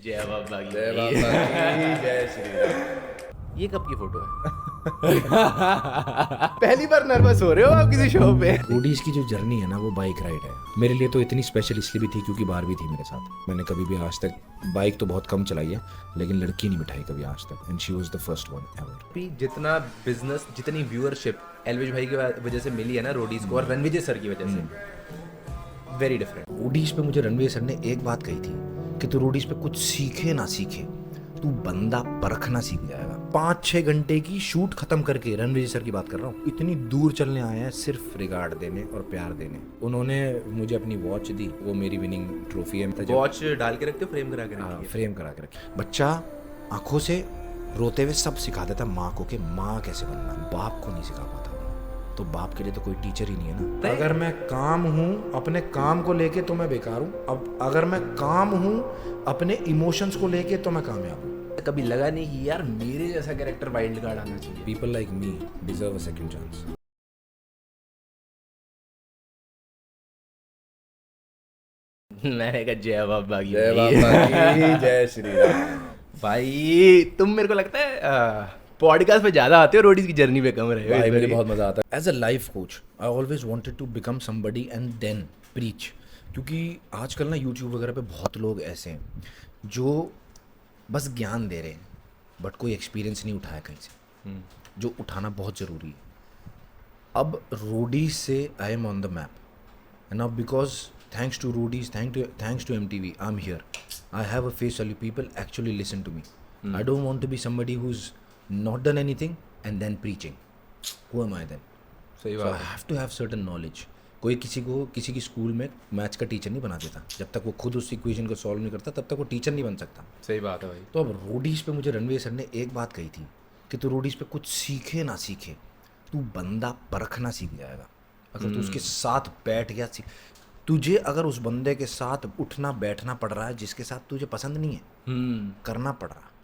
जय बाबा की जय बाबा की जय श्री राम। ये कब की फोटो है? पहली बार नर्वस हो रहे हो आप किसी शो पे? रोडीज की जो जर्नी है ना वो बाइक राइड है मेरे लिए। तो इतनी स्पेशल इसलिए भी थी क्योंकि बारहवीं थी मेरे साथ। मैंने कभी भी आज तक बाइक तो बहुत कम चलाई है लेकिन लड़की नहीं बिठाई कभी आज तक, and she was the first one ever. भी जितना बिजनेस, जितनी व्यूअरशिप एलविश भाई की वजह से मिली है ना रोडीज को, और रणविजय सर की वजह से, वेरी डिफरेंट। रोडीज पे मुझे रणवीर सर ने एक बात कही थी कि तू रोडीज पे कुछ सीखे ना सीखे, तू बंदा परखना सीख जाएगा। 5-6 घंटे की शूट खत्म करके, रणवीर सर की बात कर रहा हूँ, इतनी दूर चलने आए हैं सिर्फ रिगार्ड देने और प्यार देने। उन्होंने मुझे अपनी वॉच दी, वो मेरी विनिंग ट्रॉफी है। वॉच डाल के रखते हो, फ्रेम करा के रखती है? फ्रेम करा के रखी। बच्चा आंखों से रोते हुए सब सिखा देता माँ को कि माँ कैसे बनना, बाप को नहीं सिखा पाता। तो बाप के लिए तो कोई टीचर ही नहीं है ना। अगर मैं काम हूँ अपने काम को लेके तो मैं बेकार हूँ, अब अगर मैं काम हूँ अपने इमोशंस को लेके तो मैं कामयाब हूँ। कभी लगा नहीं कि यार मेरे जैसा कैरेक्टर वाइल्ड कार्ड आना चाहिए? People like me deserve a second chance. मैंने कहा जय बाबा की। जय बाबा की जय श्री राम। भाई तुम, मेरे को लगता है पॉडकास्ट पे ज्यादा आते हो, रोडीज की जर्नी पे कम रहे हो। भाई मुझे बहुत मजा आता है। As a life coach I always wanted to become somebody and then preach. क्योंकि आजकल ना यूट्यूब वगैरह पे बहुत लोग ऐसे हैं जो बस ज्ञान दे रहे हैं बट कोई एक्सपीरियंस नहीं उठाया कहीं से, जो उठाना बहुत ज़रूरी है। अब रोडीज से I am on the map and अब because thanks to Roadies, thanks to MTV, I am here. I have a face value, people actually listen to me. I don't want to be somebody who is not done anything and then preaching. Who am I then? सही So I बात है। have to have certain knowledge. कोई किसी को किसी की school में maths का टीचर नहीं बना देता। जब तक वो खुद उस इक्वेशन को सॉल्व नहीं करता तब तक वो टीचर नहीं बन सकता। सही बात है भाई। तो अब रोडीज पे मुझे रणवीर सर ने एक बात कही थी कि तू रोडीज पे कुछ सीखे ना सीखे, तू बंदा परखना सीख जाएगा। अगर तू उसके साथ बैठ गया, तुझे अगर उस बंदे के साथ उठना बैठना पड़ रहा है जिसके साथ तुझे पसंद नहीं है, करना पड़ रहा है,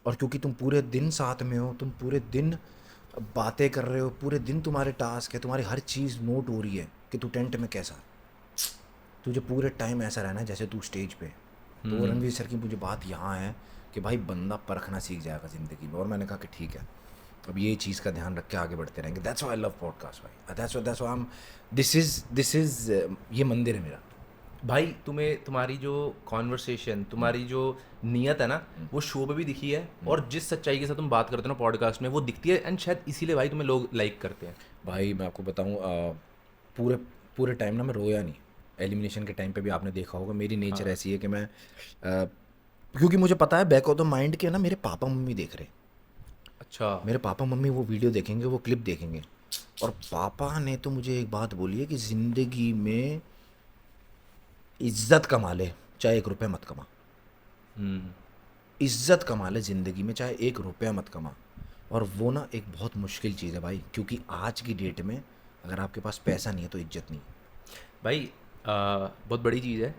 और क्योंकि तुम पूरे दिन साथ में हो, तुम पूरे दिन बातें कर रहे हो, पूरे दिन तुम्हारे टास्क है, तुम्हारी हर चीज़ नोट हो रही है कि तू टेंट में कैसा, तुझे पूरे टाइम ऐसा रहना है जैसे तू स्टेज पे। तो वो रणवीर सर की मुझे बात यहाँ है कि भाई बंदा परखना सीख जाएगा ज़िंदगी में। और मैंने कहा कि ठीक है, अब ये चीज़ का ध्यान रख के आगे बढ़ते रहेंगे। That's why I love podcast भाई। दैट्स व्हाई दिस इज़ ये मंदिर है मेरा भाई। तुम्हें तुम्हारी जो कॉन्वर्सेशन, तुम्हारी जो नियत है ना, वो शो पे भी दिखी है, और जिस सच्चाई के साथ तुम बात करते हो ना पॉडकास्ट में, वो दिखती है। एंड शायद इसीलिए भाई तुम्हें लोग लाइक करते हैं। भाई मैं आपको बताऊं, पूरे टाइम ना मैं रोया नहीं। एलिमिनेशन के टाइम पे भी आपने देखा होगा मेरी नेचर ऐसी है कि मैं क्योंकि मुझे पता है बैक ऑफ द माइंड के ना मेरे पापा मम्मी देख रहे हैं। अच्छा। मेरे पापा मम्मी वो वीडियो देखेंगे, वो क्लिप देखेंगे, और पापा ने तो मुझे एक बात बोली है कि ज़िंदगी में इज्जत कमा ले चाहे 1 रुपया मत कमा। इज्जत कमा ले ज़िंदगी में चाहे 1 रुपया मत कमा। और वो ना एक बहुत मुश्किल चीज़ है भाई, क्योंकि आज की डेट में अगर आपके पास पैसा नहीं है तो इज्जत नहीं। भाई बहुत बड़ी चीज़ है।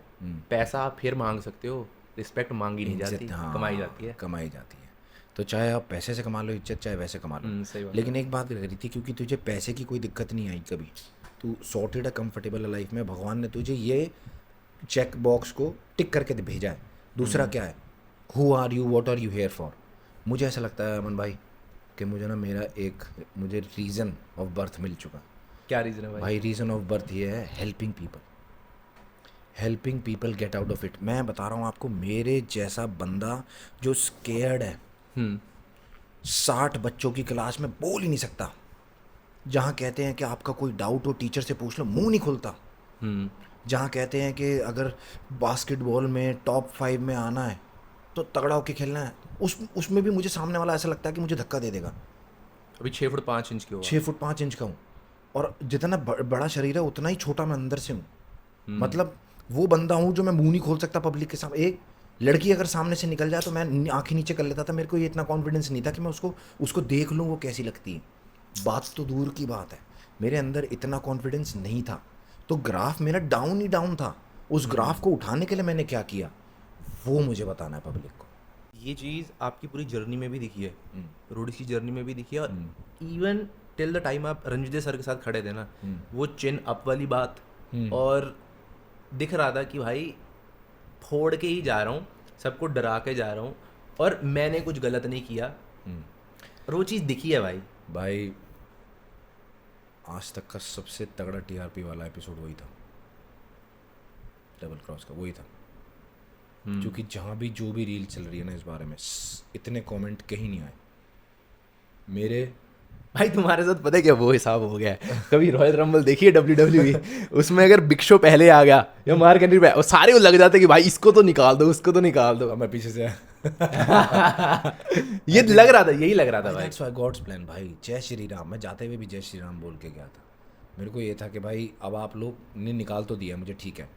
पैसा आप फिर मांग सकते हो, रिस्पेक्ट मांगी नहीं जाती, हाँ, कमाई जाती है। कमाई जाती है। तो चाहे आप पैसे से कमा लो इज्जत, चाहे वैसे कमा लो। सही बात। लेकिन एक बात करी थी, क्योंकि तुझे पैसे की कोई दिक्कत नहीं आई कभी, तू सॉर्टेड है, कंफर्टेबल है लाइफ में, भगवान ने तुझे ये चेक बॉक्स को टिक करके भेजा है। दूसरा क्या है, who are you, what are you here for. मुझे ऐसा लगता है अमन भाई कि मुझे ना मुझे रीज़न ऑफ बर्थ मिल चुका। क्या रीज़न है भाई रीज़न ऑफ बर्थ ये है, helping people get out of it. मैं बता रहा हूँ आपको, मेरे जैसा बंदा जो स्केयर्ड है, 60 बच्चों की क्लास में बोल ही नहीं सकता, जहाँ कहते हैं कि आपका कोई डाउट हो टीचर से पूछ लो, मुंह नहीं खुलता। जहाँ कहते हैं कि अगर बास्केटबॉल में टॉप 5 में आना है तो तगड़ा होके खेलना है, उसमें भी मुझे सामने वाला ऐसा लगता है कि मुझे धक्का दे देगा। अभी 6 फुट 5 इंच की हो। 6 फुट 5 इंच का हूँ, और जितना बड़ा शरीर है उतना ही छोटा मैं अंदर से हूँ। मतलब वो बंदा हूँ जो मैं मुंह नहीं खोल सकता पब्लिक के सामने। एक लड़की अगर सामने से निकल जाए तो मैं आंखें नीचे कर लेता था। मेरे को ये इतना कॉन्फिडेंस नहीं था कि मैं उसको देख लूँ वो कैसी लगती है। बात तो दूर की बात है, मेरे अंदर इतना कॉन्फिडेंस नहीं था। तो ग्राफ मेरा डाउन ही डाउन था। उस ग्राफ को उठाने के लिए मैंने क्या किया वो मुझे बताना है पब्लिक को। ये चीज़ आपकी पूरी जर्नी में भी दिखी है, रोडीज की जर्नी में भी दिखी है। और इवन टिल द टाइम आप रणविजय सर के साथ खड़े थे ना, वो चिन अप वाली बात, और दिख रहा था कि भाई फोड़ के ही जा रहा हूँ, सबको डरा के जा रहा हूँ और मैंने कुछ गलत नहीं किया और वो चीज़ दिखी है भाई। भाई आज तक का सबसे तगड़ा टीआरपी वाला एपिसोड वही था, डबल क्रॉस का वही था। क्योंकि जहाँ भी जो भी रील चल रही है ना इस बारे में इतने कमेंट कहीं नहीं आए मेरे। भाई तुम्हारे साथ पता है क्या वो हिसाब हो गया है, कभी रॉयल रंबल देखिए WWE, उसमें अगर बिग शो पहले आ गया या मार्क एंट्री पे और सारे वो लग जाते कि भाई इसको तो निकाल दो, उसको तो निकाल दो। अब मैं पीछे से ये लग रहा था, यही लग रहा था भाई। दैट्स व्हाई गॉड्स प्लान भाई। जय श्री राम। मैं जाते हुए भी जय श्री राम बोल के गया था। मेरे को ये था कि भाई अब आप लोग ने निकाल तो दिया मुझे, ठीक है,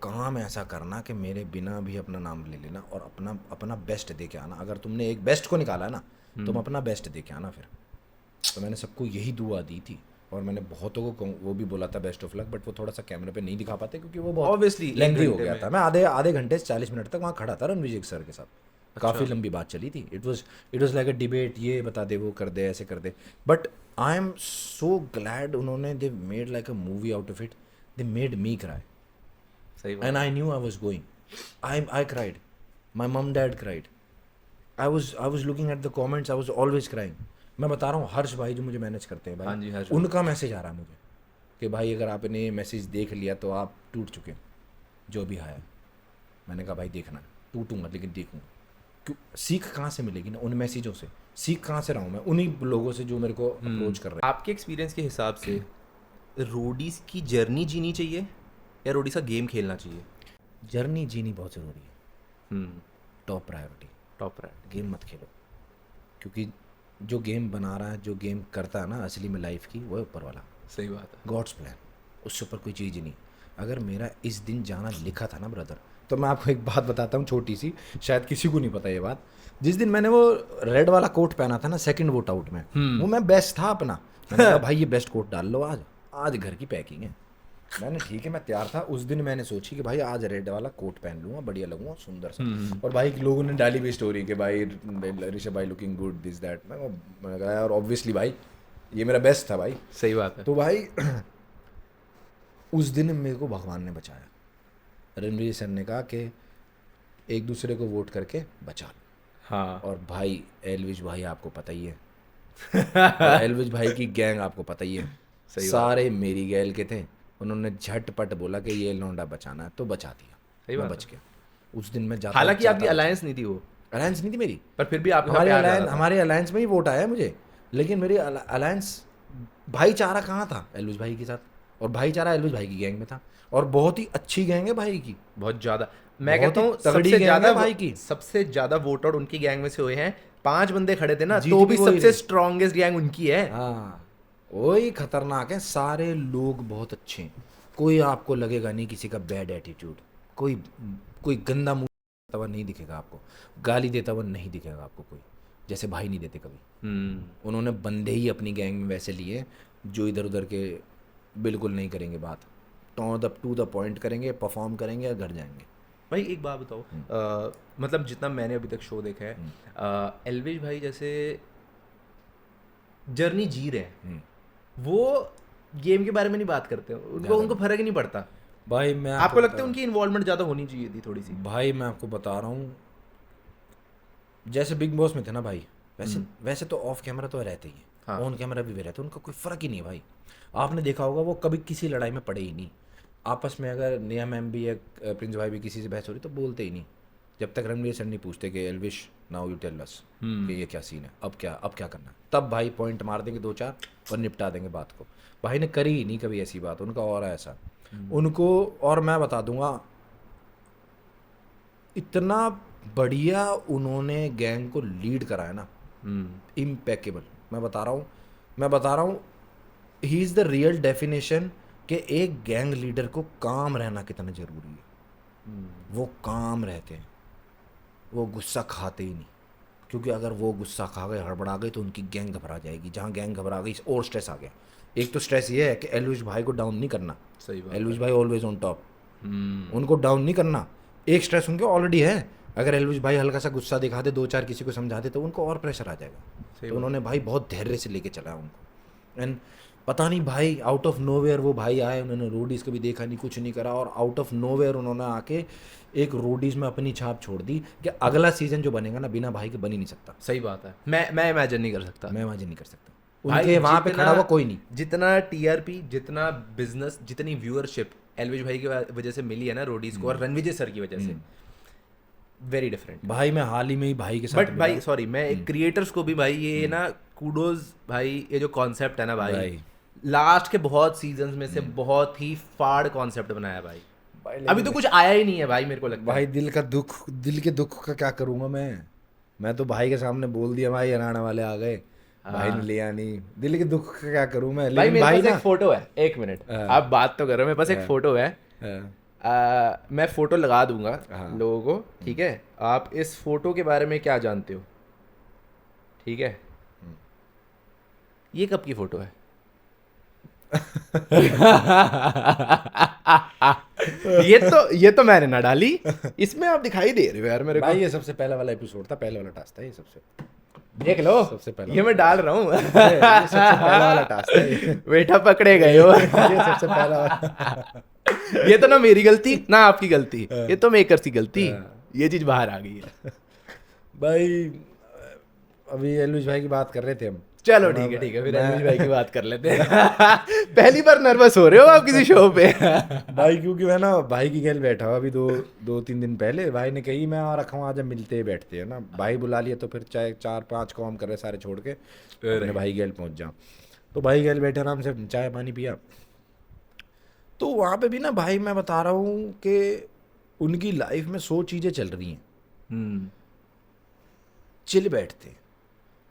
काम ऐसा करना कि मेरे बिना भी अपना नाम ले लेना और अपना बेस्ट दे के आना। अगर तुमने एक बेस्ट को निकाला ना तुम अपना बेस्ट दे के आना फिर। तो मैंने सबको यही दुआ दी थी और मैंने बहुतों को वो भी बोला था बेस्ट ऑफ लक, बट वो थोड़ा सा कैमरे पे नहीं दिखा पाते क्योंकि वो बहुत Obviously, लेंथी एक हो घंटे गया में। था। मैं आधे घंटे से 40 मिनट तक वहाँ खड़ा था रणवीर सर के साथ। काफ़ी लंबी बात चली थी। It was like a debate, ये बता दे वो कर दे ऐसे कर दे। But I am so glad उन्होंने they made like a movie out of it. They made me cry सही बात। And I knew I was going. I cried, my mum dad cried, I was looking at the comments, I was always crying. मैं बता रहा हूँ हर्ष भाई जो मुझे manage करते हैं हाँ जी, भाई, हर्ष उनका मैसेज आ रहा है मुझे कि भाई अगर आपने ये मैसेज देख लिया तो आप टूट चुके हैं जो भी आया। मैंने कहा भाई देखना टूटूंगा लेकिन देखूंगा। क्यों? सीख कहाँ से मिलेगी ना उन मैसेजों से? सीख कहाँ से रहा हूँ मैं? उन्हीं लोगों से जो मेरे को अप्रोच कर रहे हैं। आपके एक्सपीरियंस के हिसाब से रोडीज की जर्नी जीनी चाहिए या रोडीज का गेम खेलना चाहिए? जर्नी जीनी बहुत ज़रूरी है, hmm, top priority. Top right. Game मत खेलो, क्योंकि जो गेम बना रहा है, जो गेम करता है ना असली में लाइफ की, वो है ऊपर वाला, सही बात है। God's plan. उससे ऊपर कोई चीज़ ही नहीं। अगर मेरा इस दिन जाना लिखा था ना ब्रदर, तो मैं आपको एक बात बताता हूँ छोटी सी, शायद किसी को नहीं पता ये बात। जिस दिन मैंने वो रेड वाला कोट पहना था ना सेकंड वोट आउट में, वो मैं बेस्ट था अपना। मैंने कहा भाई ये बेस्ट कोट डाल लो, आज घर की पैकिंग है। मैंने ठीक है मैं तैयार था। उस दिन मैंने सोची कि भाई आज रेड वाला कोट पहन लूँगा, बढ़िया लगूंगा, सुंदर सा। और भाई लोगों ने डाली भी स्टोरी कि भाई ऋषभ भाई लुकिंग गुड दिस दैट। मैंने कहा यार ऑब्वियसली भाई ये मेरा बेस्ट था भाई। सही बात है। तो भाई उस दिन मेरे को भगवान ने बचाया। रणवीर सर ने कहा कि एक दूसरे को वोट करके बचा लो। हाँ, और भाई एलविश भाई आपको पता ही है एलविश भाई की गैंग आपको पता ही है, सही बात। सारे मेरी गैल के थे। उन्होंने झटपट बोला कि ये लौंडा बचाना है, तो बचा दिया। सही मैं बात बच गया उस दिन। मैं जाता हालांकि आपकी अलायंस नहीं थी वो, अलायंस नहीं थी मेरी, पर फिर भी आपके साथ प्यार ज्यादा था। हमारे अलायंस में ही वोट आया मुझे। लेकिन मेरी अलायंस भाईचारा कहाँ था एलविश भाई के साथ, और भाईचारा एलविश भाई की गैंग में था। और बहुत ही अच्छी गैंग है भाई की, बहुत ज्यादा। मैं बहुत कहता ही हूँ तगड़ी सबसे गैंग ज्यादा है भाई की। सबसे ज्यादा वोट आउट उनकी गैंग में से हुए हैं। 5 बंदे खड़े थे ना, जीत तो भी भी वही सबसे रही। स्ट्रॉन्गेस्ट गैंग उनकी है। हाँ वही खतरनाक है। सारे लोग बहुत अच्छे हैं, कोई आपको लगेगा नहीं किसी का बैड एटीट्यूड, कोई गंदा मुंह देता हुआ नहीं दिखेगा आपको, गाली देता हुआ नहीं दिखेगा आपको कोई, जैसे भाई नहीं देते कभी। उन्होंने बंदे ही अपनी गैंग में वैसे लिए जो इधर उधर के बिल्कुल नहीं करेंगे बात, टू द पॉइंट करेंगे, परफॉर्म करेंगे और घर जाएंगे। भाई एक बात बताओ, मतलब जितना मैंने अभी तक शो देखा है, एलविश भाई जैसे जर्नी जी रहे हैं, वो गेम के बारे में नहीं बात करते, उनको फर्क ही नहीं पड़ता। भाई मैं आपको लगता है उनकी इन्वॉल्वमेंट ज़्यादा होनी चाहिए थी थोड़ी सी? भाई मैं आपको बता रहा हूँ, जैसे बिग बॉस में थे ना भाई, वैसे तो ऑफ कैमरा तो रहते ही हैं, हाँ। ऑन कैमरा भी रहते, उनका कोई फ़र्क ही नहीं है भाई। आपने देखा होगा वो कभी किसी लड़ाई में पड़े ही नहीं। आपस में अगर नेहा मैम भी या प्रिंस भाई भी किसी से बहस हो रही तो बोलते ही नहीं, जब तक रणवीर सर नहीं पूछते कि Elvish now you tell us कि ये क्या सीन है, अब क्या करना है। तब भाई पॉइंट मार देंगे 2-4 और निपटा देंगे बात को। भाई ने करी ही नहीं कभी ऐसी बात, उनका और ऐसा उनको। और मैं बता दूंगा, इतना बढ़िया उन्होंने गैंग को लीड कराया ना, इम्पेकेबल। मैं बता रहा हूँ he is the real definition कि एक गैंग लीडर को काम रहना कितना ज़रूरी है। वो काम रहते हैं, वो गुस्सा खाते ही नहीं, क्योंकि अगर वो गुस्सा खा गए, हड़बड़ा गए, तो उनकी गैंग घबरा जाएगी। जहाँ गैंग घबरा गई और स्ट्रेस आ गया। एक तो स्ट्रेस ये है कि एलविश भाई को डाउन नहीं करना, सही बात। एलविश भाई ऑलवेज ऑन टॉप, उनको डाउन नहीं करना। एक स्ट्रेस उनके ऑलरेडी है, अगर एलविश भाई हल्का सा गुस्सा दिखा दे, 2-4 किसी को समझा दे, तो उनको और प्रेशर आ जाएगा। तो उन्होंने भाई बहुत धैर्य से लेके चला उनको। एंड पता नहीं भाई, आउट ऑफ नोवेयर वो भाई आए, उन्होंने रोडीज कभी देखा नहीं, कुछ नहीं करा, और आउट ऑफ नोवेयर उन्होंने आके एक रोडीज में अपनी छाप छोड़ दी कि अगला सीजन जो बनेगा ना बिना भाई के बन ही नहीं सकता। सही बात है, मैं इमेजिन नहीं कर सकता। मैं इमेजिन नहीं कर सकता, भाई उनके वहाँ पे जितना- खड़ा हुआ कोई नहीं। जितना टीआरपी, जितना बिजनेस, जितनी व्यूअरशिप एलविश भाई की वजह से मिली है ना रोडीज को, और रणविजय सर की वजह से, वेरी डिफरेंट। भाई मैं हाल ही में ही भाई के साथ बट भाई सॉरी, मैं एक क्रिएटर्स को भी भाई ये ना कूडोज भाई, ये जो कॉन्सेप्ट है ना भाई, लास्ट के बहुत सीजन्स में से बहुत ही फाड़ कॉन्सेप्ट बनाया भाई। अभी तो कुछ आया ही नहीं है भाई, मेरे को लगता है। भाई दिल के दुख का क्या करूँगा मैं तो भाई के सामने बोल दिया भाई हरियाणा वाले आ गए, भाई ने लिया नहीं, दिल के दुख का क्या करूँ मैं। भाई लेकिन मेरे भाई पास ना एक फोटो है, एक मिनट आप बात तो करो, मेरे पास एक फोटो है, मैं फोटो लगा दूंगा लोगों को, ठीक है? आप इस फोटो के बारे में क्या जानते हो, ठीक है? ये कब की फोटो है? ये तो मैंने ना डाली, इसमें आप दिखाई दे रहे हो यार मेरे को। भाई ये सबसे पहला वाला एपिसोड था, पहला वाला टास्क था ये, सबसे देख लो, सबसे पहला ये मैं डाल रहा हूँ। ये सबसे पहला वाला टास्क था ये। बेटा पकड़े गए हो। ये सबसे पहला वाला। ये तो ना मेरी गलती ना आपकी गलती, ये तो मेकर्स की गलती, ये चीज बाहर आ गई है। भाई अभी एलविश भाई की बात कर रहे थे हम। चलो ठीक है, फिर एलविश भाई की बात कर लेते हैं। पहली बार नर्वस हो रहे हो आप किसी शो पे? भाई क्योंकि मैं ना भाई की गैल बैठा हुआ अभी 2-3 दिन पहले, भाई ने कही मैं आ रखा हूँ, आज हम मिलते ही बैठते हैं ना, भाई बुला लिया तो फिर चाहे 4-5 काम कर रहे सारे छोड़ के अपने भाई गैल पहुँच जाऊँ। तो भाई गैल बैठे आराम से चाय पानी पिया, तो वहाँ पे भी ना भाई मैं बता रहा हूँ कि उनकी लाइफ में 100 चीज़ें चल रही हैं, चिल बैठते,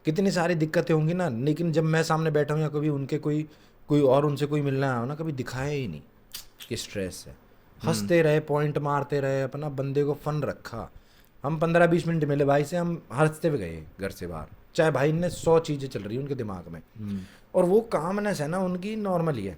कितनी सारी दिक्कतें होंगी ना, लेकिन जब मैं सामने बैठा हूँ या कभी उनके कोई और उनसे कोई मिलना आया हो ना, कभी दिखाया ही नहीं कि स्ट्रेस है, हंसते रहे, पॉइंट मारते रहे, अपना बंदे को फन रखा। हम 15-20 मिनट मिले भाई से, हम हंसते हुए गए घर से बाहर, चाहे भाई ने 100 चीज़ें चल रही हैं उनके दिमाग में, और वो कामनेस है ना उनकी नॉर्मल ही है,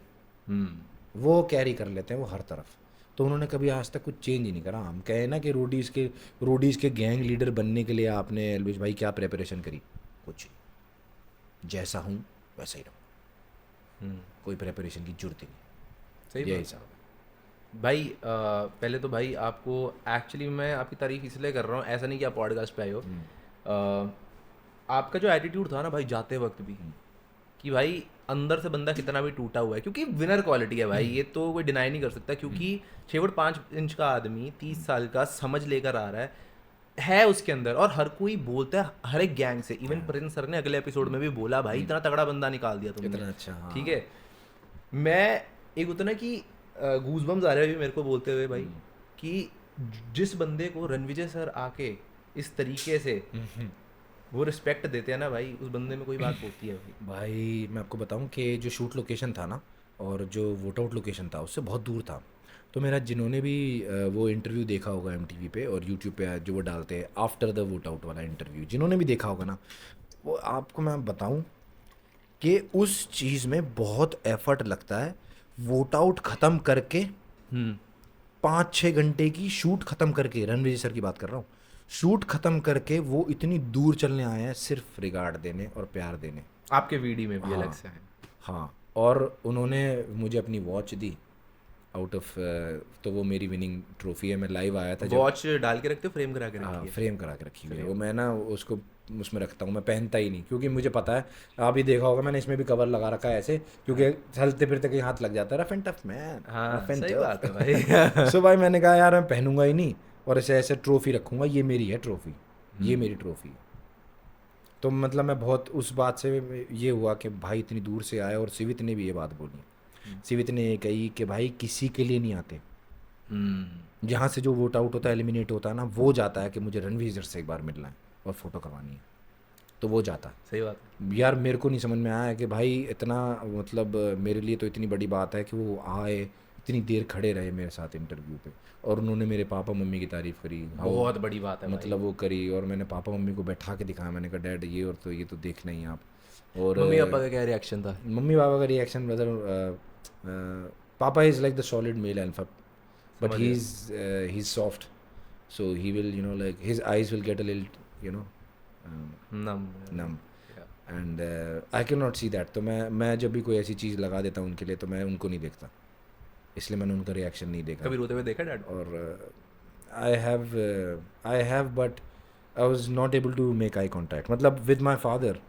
वो कैरी कर लेते हैं वो हर तरफ। तो उन्होंने कभी आज तक कुछ चेंज ही नहीं करा। हम कहे ना कि रोडीज़ के गैंग लीडर बनने के लिए आपने एलविश भाई क्या प्रेपरेशन करी? कुछ नहीं, जैसा हूँ वैसा ही रहूँ, कोई प्रेपरेशन की जरूरत ही नहीं। सही ये बात हिसाब है भाई। पहले तो भाई आपको एक्चुअली मैं आपकी तारीफ इसलिए कर रहा हूँ, ऐसा नहीं कि आप पॉडकास्ट पे आए हो, आपका जो एटीट्यूड था ना भाई जाते वक्त भी, कि भाई अंदर से बंदा कितना भी टूटा हुआ है, क्योंकि विनर क्वालिटी है भाई, ये तो कोई डिनाई नहीं कर सकता, क्योंकि 6-5 इंच का आदमी 30 साल का समझ लेकर आ रहा है उसके अंदर, और हर कोई बोलता है हर एक गैंग से। इवन प्रिंस सर ने अगले एपिसोड में भी बोला भाई इतना तगड़ा बंदा निकाल दिया तुमने, इतना अच्छा, हाँ। ठीक है। मैं एक होता ना कि गूज़बम्स आ रहे हैं मेरे को बोलते हुए भाई, कि जिस बंदे को रणविजय सर आके इस तरीके से वो रिस्पेक्ट देते हैं ना भाई, उस बंदे में कोई बात होती है भाई मैं आपको बताऊं कि जो शूट लोकेशन था ना और जो वोट आउट लोकेशन था उससे बहुत दूर था। तो मेरा जिन्होंने भी वो इंटरव्यू देखा होगा MTV पे और YouTube पे जो वो डालते हैं आफ्टर द वोट आउट वाला इंटरव्यू, जिन्होंने भी देखा होगा ना, वो आपको मैं बताऊं कि उस चीज़ में बहुत एफर्ट लगता है। वोट आउट ख़त्म करके 5-6 घंटे की शूट ख़त्म करके, रणविजय सर की बात कर रहा हूँ, शूट ख़त्म करके वो इतनी दूर चलने आए हैं सिर्फ रिगार्ड देने और प्यार देने। आपके वीडियो में भी अलग से है। हाँ, और उन्होंने मुझे अपनी वॉच दी आउट ऑफ, तो वो मेरी विनिंग ट्रॉफी है। मैं लाइव आया था, वॉच डाल के रखते हो, फ्रेम करा के रखी है? फ्रेम करा के रखी हुई है वो, मैं ना उसको उसमें रखता हूँ, मैं पहनता ही नहीं, क्योंकि मुझे पता है, आप ही देखा होगा मैंने इसमें भी कवर लगा रखा है ऐसे, क्योंकि चलते फिरते कहीं हाथ लग जाता है, रफ एंड टफ मैन। हाँ सही बात है भाई। सो भाई मैंने कहा यार मैं पहनूंगा ही नहीं और ऐसे ऐसे ट्रॉफी रखूंगा, ये मेरी है ट्रॉफी, ये मेरी ट्रॉफी। तो मतलब मैं बहुत उस बात से ये हुआ कि भाई इतनी दूर से आए, और सिवित ने भी ये बात बोली, सिवित ने ये कही कि भाई किसी के लिए नहीं आते, जहाँ से जो वोट आउट होता है, एलिमिनेट होता है ना, वो जाता है कि मुझे रणवीर से एक बार मिलना है और फोटो करवानी है, तो वो जाता है। सही बात है यार, मेरे को नहीं समझ में आया कि भाई इतना, मतलब मेरे लिए तो इतनी बड़ी बात है कि वो आए, इतनी देर खड़े रहे मेरे साथ इंटरव्यू पे, और उन्होंने मेरे पापा मम्मी की तारीफ़ करी, बहुत बड़ी बात है मतलब वो करी, और मैंने पापा मम्मी को बैठा के दिखाया, मैंने कहा डैड ये, और तो ये तो देखना ही आप। और मम्मी पापा का क्या रिएक्शन था? मम्मी पापा का रिएक्शन, ब्रदर पापा is like the solid male alpha, but he is soft, so he will, you know, like his eyes will get a little, you know, num numb, and I can not see that. तो मैं जब भी कोई ऐसी चीज़ लगा देता हूँ उनके लिए तो मैं उनको नहीं देखता, इसलिए मैंने उनका रिएक्शन नहीं देखा. कभी रोते हुए देखा डैड? और I have but I was not able to make eye contact. मतलब with my father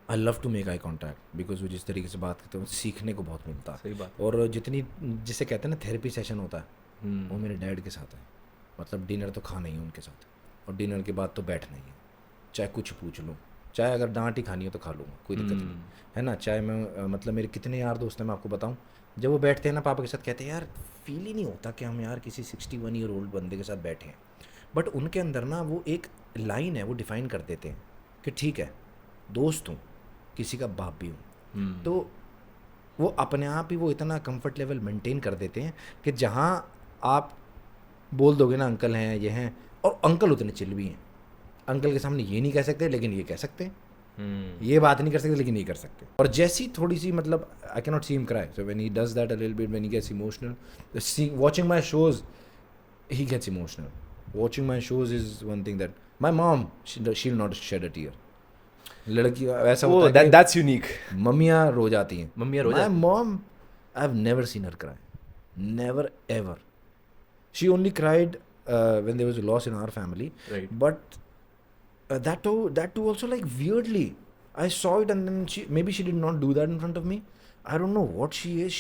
I love to make eye contact because वो जिस तरीके से बात करते हैं सीखने को बहुत मिलता है. सही बात. और जितनी जिसे कहते हैं ना थेरेपी सेशन होता है हम्म. वो मेरे डैड के साथ है. मतलब डिनर तो खाना ही है उनके साथ और डिनर के बाद तो बैठना ही है, चाहे कुछ पूछ लूँ, चाहे अगर डांट ही खानी हो तो खा लूँगा, कोई दिक्कत नहीं है ना. चाहे मैं मतलब मेरे कितने यार दोस्त हैं मैं आपको बताऊँ, जब वो बैठते हैं ना पापा के साथ कहते हैं यार फील ही नहीं होता कि हम यार किसी 61 ईयर ओल्ड बंदे के साथ बैठे हैं. बट उनके अंदर ना वो एक लाइन है, वो डिफाइन कर देते हैं कि ठीक है दोस्त हूँ, किसी का बाप भी हूँ. तो वो अपने आप ही वो इतना कंफर्ट लेवल मेंटेन कर देते हैं कि जहाँ आप बोल दोगे ना अंकल हैं ये हैं, और अंकल उतने चिल भी हैं, अंकल के सामने ये नहीं कह सकते लेकिन ये कह सकते हैं, ये बात नहीं कर सकते लेकिन ये कर सकते. और जैसी थोड़ी सी मतलब I can not see him cry, so when he does that a little bit, when he gets emotional, watching my shows he gets emotional. Watching my shows is one thing that my mom she will not shed a tear. लड़की ऐसा होता है that's unique. मम्मियाँ रो जाती हैं. मम्मियाँ रो माय जाती हैं. Mom I have never seen her cry, never ever. She only cried when there was a loss in our family, Right. but that too also like weirdly I saw it, and then maybe she did not do that in front of me. I don't know what she is.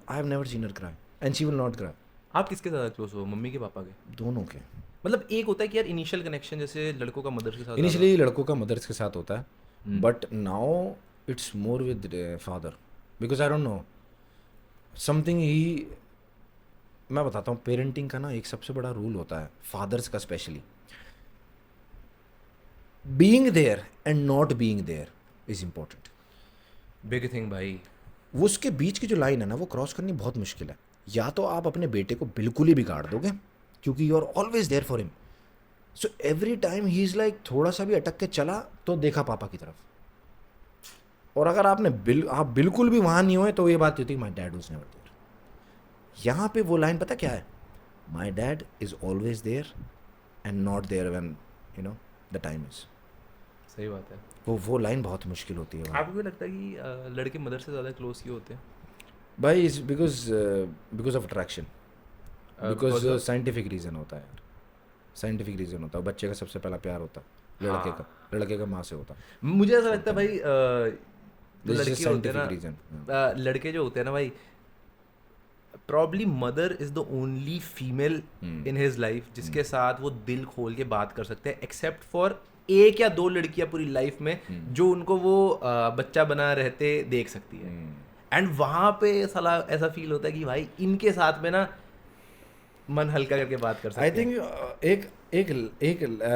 I have never seen her cry, and she will not cry. आप किसके ज़्यादा close हो, mummy के पापा के? दोनों के. मतलब एक होता है कि यार इनिशियल कनेक्शन जैसे लड़कों का मदर के साथ इनिशियली लड़कों का मदर्स के साथ होता है, but now it's more with father because I don't know something ही. मैं बताता हूँ पेरेंटिंग का ना एक सबसे बड़ा रूल होता है फादर्स का specially, being there and not being there is important. Big thing भाई. वो उसके बीच की जो लाइन है ना वो क्रॉस करनी बहुत मुश्किल है. या तो आप अपने बेटे को बिल्कुल ही बिगाड़ दोगे क्योंकि you are always there for him, so every time he is like थोड़ा सा भी अटक के चला तो देखा पापा की तरफ. और अगर आप बिल्कुल भी वहाँ नहीं हुए तो ये बात होती है my dad was never there. यहाँ पे वो लाइन पता क्या है, my dad is always there and not there when you know the time is. सही बात है. वो लाइन बहुत मुश्किल होती है. आपको भी लगता है कि लड़के मदर से ज़्यादा क्लोज क्यों होते हैं? भाई is because of attraction, because scientific reason होता है यार. साइंटिफिक रीज़न होता है. बच्चे का सबसे पहला प्यार होता है लड़के का माँ से होता है. मुझे ऐसा लगता है भाई जो This is a लड़के होते हैं scientific ना, reason. लड़के जो होते हैं ना भाई, probably mother is the only female in his life जिसके साथ वो दिल खोल के बात कर सकते हैं, एक्सेप्ट फॉर एक या दो लड़कियां पूरी लाइफ में जो उनको वो बच्चा बना रहते देख सकती है. एंड वहाँ पे साला ऐसा फील होता है कि भाई इनके साथ में ना मन हल्का करके बात कर सकते आई हैं. थिंक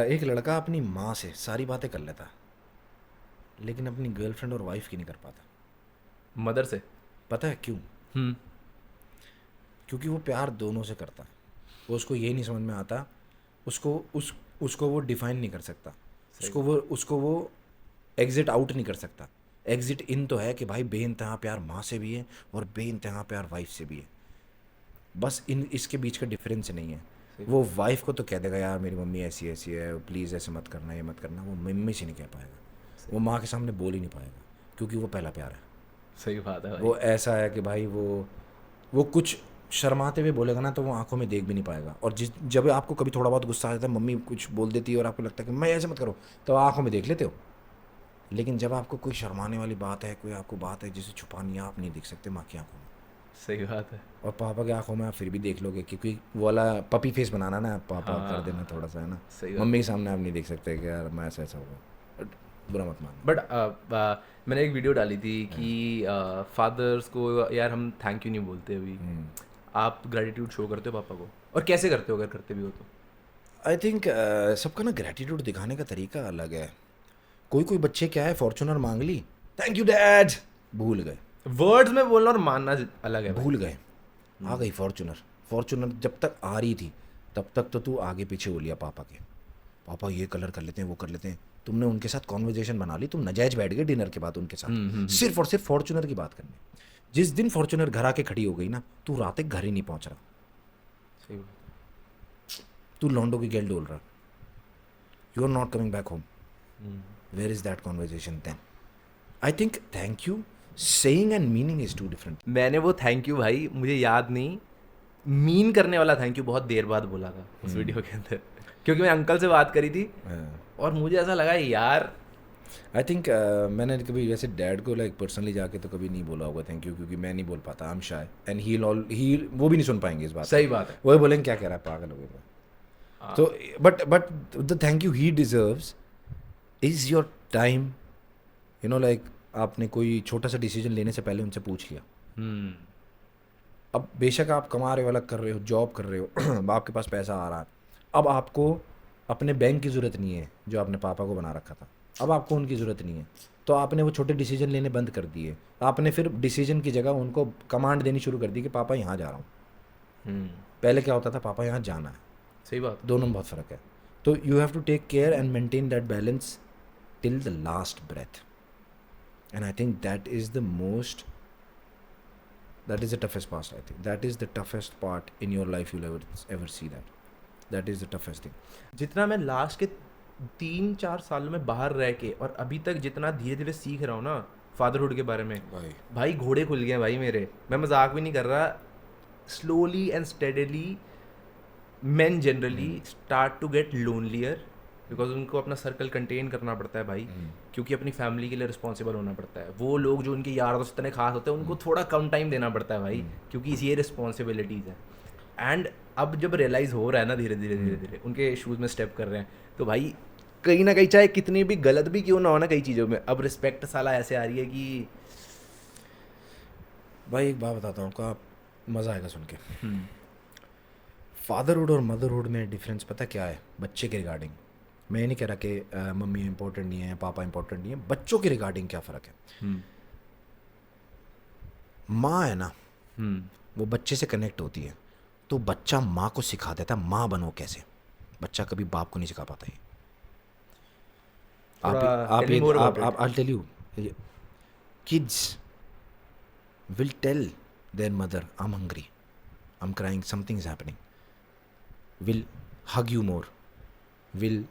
एक लड़का अपनी माँ से सारी बातें कर लेता है लेकिन अपनी गर्लफ्रेंड और वाइफ की नहीं कर पाता. मदर से. पता है क्यों? क्योंकि वो प्यार दोनों से करता है. वो उसको ये नहीं समझ में आता, उसको वो डिफाइन नहीं कर सकता, उसको वो एग्जिट आउट नहीं कर सकता. एग्जिट इन तो है कि भाई बेइंतहा प्यार माँ से भी है और बेइंतहा प्यार वाइफ से भी है, बस इसके बीच का डिफरेंस नहीं है. वो वाइफ को तो कह देगा यार मेरी मम्मी ऐसी ऐसी है, प्लीज़ ऐसे मत करना, ये मत करना. वो मम्मी से नहीं कह पाएगा, वो माँ के सामने बोल ही नहीं पाएगा क्योंकि वो पहला प्यार है. सही बात है भाई. वो ऐसा है कि भाई वो कुछ शर्माते हुए बोलेगा ना तो वो आंखों में देख भी नहीं पाएगा. और जब आपको कभी थोड़ा बहुत गुस्सा आ जाता है, मम्मी कुछ बोल देती है और आपको लगता है कि मैं ऐसे मत करो, तो आंखों में देख लेते हो. लेकिन जब आपको कोई शर्माने वाली बात है, कोई आपको बात है जिसे छुपानी है, आप नहीं देख सकते माँ की आंखों में. सही बात है. और पापा की आंखों में आप फिर भी देख लोगे क्योंकि वो वाला पपी फेस बनाना ना पापा कर देना थोड़ा सा है ना. सही बात. मम्मी के सामने आप नहीं देख सकते कि यार मैं ऐसा होगा, बुरा मत मानना. बट मैंने एक वीडियो डाली थी कि फादर्स को यार हम थैंक यू नहीं बोलते अभी. आप ग्रेटिट्यूड शो करते हो पापा को, और कैसे करते हो अगर करते भी हो तो? आई थिंक सबका ना ग्रेटिट्यूड दिखाने का तरीका अलग है. कोई बच्चे क्या है फॉर्चूनर मांग ली, थैंक यू डैड, भूल गए. वर्ड्स में बोलना और मानना अलग है. भूल गए. आ गई फॉर्चूनर जब तक आ रही थी तब तक तो तू आगे पीछे हो लिया पापा के. पापा ये कलर कर लेते हैं, वो कर लेते हैं. तुमने उनके साथ कॉन्वर्जेशन बना ली, तुम नजायज बैठ गए डिनर के बाद उनके साथ सिर्फ और सिर्फ फॉर्चूनर की बात करने. जिस दिन फॉर्चूनर घर आके खड़ी हो गई ना, तू रात तक घर ही नहीं पहुंच रहा. सही बात. तू लॉन्डो की गेल डोल रहा. You are not coming back home. where is that conversation then? I think thank you, saying and meaning is two different. मैंने वो थैंक यू भाई मुझे याद नहीं मीन करने वाला थैंक यू बहुत देर बाद बोला था उस वीडियो के अंदर क्योंकि मैं अंकल से बात करी थी और मुझे ऐसा लगा यार आई थिंक मैंने कभी वैसे डैड को लाइक पर्सनली जाके तो कभी नहीं बोला होगा थैंक यू, क्योंकि मैं नहीं बोल पाता, I am shy and he वो भी नहीं सुन पाएंगे इस बात सही बात है वो बोलेंगे क्या कह रहा है पागल हो गया। तो but the thank you he deserves is your time, you know like आपने कोई छोटा सा डिसीजन लेने से पहले उनसे पूछ लिया। अब बेशक आप कमा रहे हो, अलग कर रहे हो, जॉब कर रहे हो आपके पास पैसा आ रहा है, अब आपको अपने बैंक की ज़रूरत नहीं है जो आपने पापा को बना रखा था, अब आपको उनकी ज़रूरत नहीं है, तो आपने वो छोटे डिसीजन लेने बंद कर दिए। आपने फिर डिसीजन की जगह उनको कमांड देनी शुरू कर दी कि पापा यहाँ जा रहा हूँ। पहले क्या होता था, पापा यहाँ जाना है। सही बात, दोनों में बहुत फ़र्क है। तो you have to take care and maintain that balance till the last breath, and I think that is the most, that is the toughest part. I think that is the toughest part in your life you'll ever see that is the toughest thing. जितना मैं last के 3-4 सालों में बाहर रह के और अभी तक जितना धीरे धीरे सीख रहा हूँ ना फादरहुड के बारे में, भाई घोड़े खुल गए भाई मेरे, मैं मजाक भी नहीं कर रहा। Slowly and steadily men generally start to get lonelier because उनको अपना सर्कल कंटेन करना पड़ता है भाई, क्योंकि अपनी फैमिली के लिए रिस्पॉन्सिबल होना पड़ता है। वो लोग जो उनके यार दोस्त इतने खास होते हैं उनको थोड़ा कम टाइम देना पड़ता है भाई, क्योंकि ये रिस्पॉन्सिबिलिटीज़ है। एंड अब जब रियलाइज़ हो रहा है ना धीरे धीरे उनके शूज़ में स्टेप कर रहे हैं, तो भाई कहीं ना कहीं चाहे कितनी भी गलत भी क्यों ना हो ना कई चीज़ों में, अब रिस्पेक्ट साला ऐसे आ रही है कि भाई एक बात बताता हूँ आपका, मज़ा आएगा सुन के। फादरहुड और मदरहुड में डिफरेंस पता क्या है बच्चे के रिगार्डिंग? मैं ये नहीं कह रहा कि मम्मी इंपॉर्टेंट नहीं है, पापा इंपॉर्टेंट नहीं है, बच्चों के रिगार्डिंग क्या फ़र्क है। माँ है ना, वो बच्चे से कनेक्ट होती है, तो बच्चा माँ को सिखा देता है माँ बनो कैसे। बच्चा कभी बाप को नहीं सिखा पाता है। आप I'll tell you, kids will tell their mother, I'm hungry, I'm crying, something is happening, will hug you more, will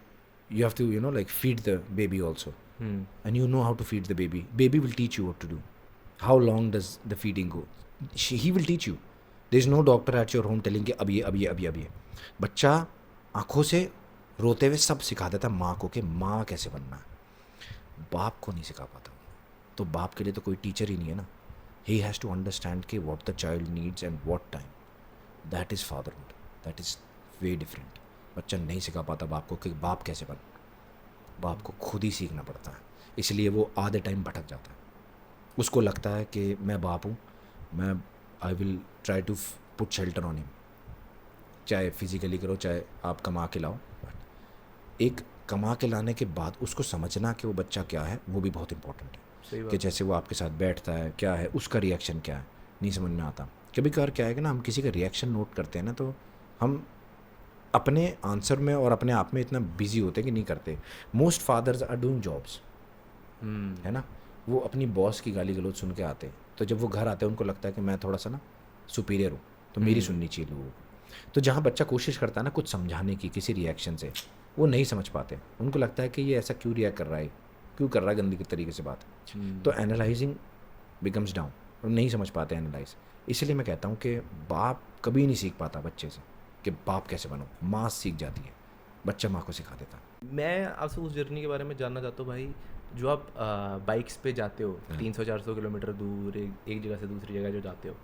you have to like feed the baby also, and you know how to feed the baby will teach you what to do. How long does the feeding go? He will teach you. There is no doctor at your home telling कि अब ये बच्चा आँखों से रोते हुए सब सिखा देता है माँ को कि माँ कैसे बनना है। बाप को नहीं सिखा पाता, तो बाप के लिए तो कोई टीचर ही नहीं है ना। He has to understand कि what the child needs and what time. That is fatherhood. That is way different. बच्चा नहीं सिखा पाता बाप को कि बाप कैसे बन, बाप को खुद ही सीखना पड़ता है। इसलिए वो आधे टाइम भटक जाता है। उसको लगता है कि मैं बाप हूँ, मैं I will try to put shelter on him, चाहे फिजिकली करो चाहे आप कमा के लाओ। बट एक कमा के लाने के बाद उसको समझना कि वो बच्चा क्या है, वो भी बहुत इंपॉर्टेंट है। कि जैसे वो आपके साथ बैठता है, क्या है उसका रिएक्शन, क्या है नहीं समझ में आता। कभी कभार क्या है कि ना हम किसी का रिएक्शन नोट करते हैं ना, तो हम अपने आंसर में और अपने आप में इतना बिजी होते हैं कि नहीं करते। Most fathers are doing jobs, है ना, वो अपनी बॉस की गाली गलौज सुन के आते हैं, तो जब वो घर आते हैं उनको लगता है कि मैं थोड़ा सा ना सुपीरियर हूँ, तो मेरी सुननी चाहिए लोगों को। तो जहाँ बच्चा कोशिश करता है ना कुछ समझाने की किसी रिएक्शन से, वो नहीं समझ पाते। उनको लगता है कि ये ऐसा क्यों रिएक्ट कर रहा है, क्यों कर रहा है गंदी तरीके से बात, तो एनालाइजिंग बिकम्स डाउन, नहीं समझ पाते एनालाइज। इसलिए मैं कहता हूँ कि बाप कभी नहीं सीख पाता बच्चे से कि बाप कैसे बनो, माँ सीख जाती है, बच्चा माँ को सिखा देता। मैं आपसे उस जर्नी के बारे में जानना चाहता हूँ भाई, जो आप बाइक्स पे जाते हो 300-400 किलोमीटर दूर एक जगह से दूसरी जगह जो जाते हो,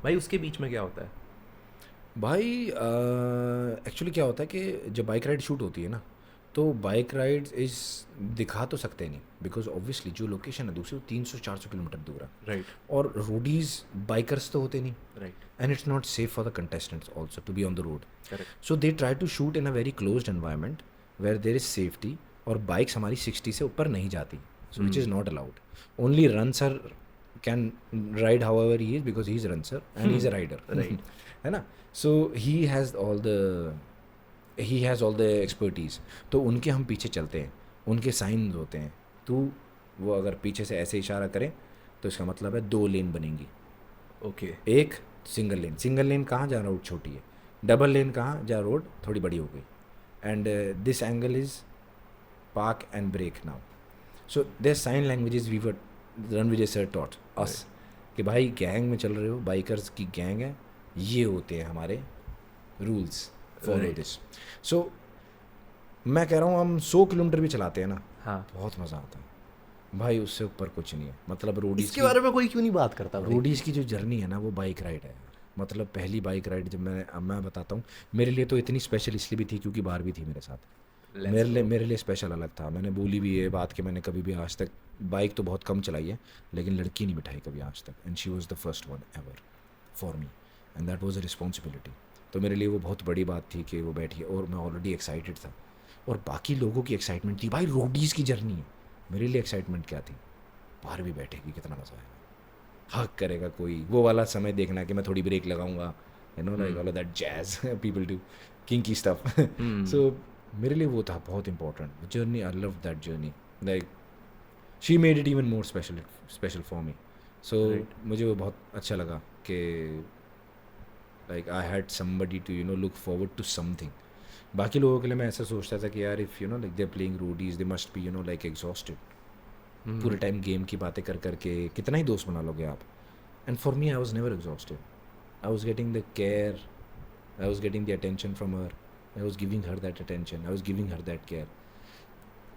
भाई उसके बीच में क्या होता है? भाई एक्चुअली क्या होता है कि जब बाइक राइड शूट होती है ना, तो बाइक राइड इस दिखा तो सकते नहीं, बिकॉज ऑब्वियसली जो लोकेशन है दूसरी 300-400 किलोमीटर दूर है, राइट। और रोडीज बाइकर्स तो होते नहीं, right, and it's not safe for the contestants also to be on the road. Correct. So they try to shoot in a very closed environment where there is safety, और bikes हमारी 60 से ऊपर नहीं जाती, so which is not allowed. Only Ranasur can ride however he is, because he is Ranasur and he is a rider, right, है ना। So he has all the expertise, तो उनके हम पीछे चलते हैं, उनके साइंस होते हैं। तो वो अगर पीछे से ऐसे इशारा करें तो इसका मतलब है 2 लेन बनेंगी। ओके। एक सिंगल लेन कहाँ जहाँ रोड छोटी है, डबल लेन कहाँ जहाँ रोड थोड़ी बड़ी हो गई, and this angle is park and break now, so there sign languages we were Ranvijay sir taught us कि भाई गैंग में चल रहे हो, बाइकर्स की गैंग है, ये होते हैं हमारे रूल्स, फॉलो Right. दिस. सो मैं कह रहा हूँ हम 100 किलोमीटर भी चलाते हैं ना, हाँ, बहुत मज़ा आता है भाई, उससे ऊपर कुछ नहीं है. मतलब रोडीज इसके बारे में कोई क्यों नहीं बात करता भाई? रोडीज की जो जर्नी है ना वो बाइक राइड है. मतलब पहली बाइक राइड जब मैं बताता हूँ, मेरे लिए तो इतनी स्पेशल इसलिए भी थी क्योंकि बार भी थी मेरे साथ. मेरे लिए स्पेशल अलग था. मैंने बोली भी ये बात कि मैंने कभी भी आज तक बाइक तो बहुत कम चलाई है लेकिन लड़की नहीं बिठाई कभी आज तक, and she was the first one ever for me, and that was a responsibility. तो मेरे लिए वो बहुत बड़ी बात थी कि वो बैठी, और मैं ऑलरेडी एक्साइटेड था, और बाकी लोगों की एक्साइटमेंट थी भाई रोडीज़ की जर्नी है. मेरे लिए एक्साइटमेंट क्या थी, बाहर भी बैठेगी कितना मज़ा आएगा, हक करेगा कोई, वो वाला समय देखना कि मैं थोड़ी ब्रेक लगाऊंगा, you know like all that jazz people do kinky stuff. So मेरे लिए वो था बहुत important journey. I love that journey. Like she made it even more special for me. So मुझे वो बहुत अच्छा लगा कि like I had somebody to you know look forward to something. बाकी लोगों के लिए मैं ऐसा सोचता था कि यार if you know like they are playing Roadies they must be you know like exhausted. पूरे टाइम गेम की बातें कर करके कितना ही दोस्त बना लोगे आप. And for me I was never exhausted. I was getting the care, I was getting the attention from her, I was giving her that attention, I was giving her that care.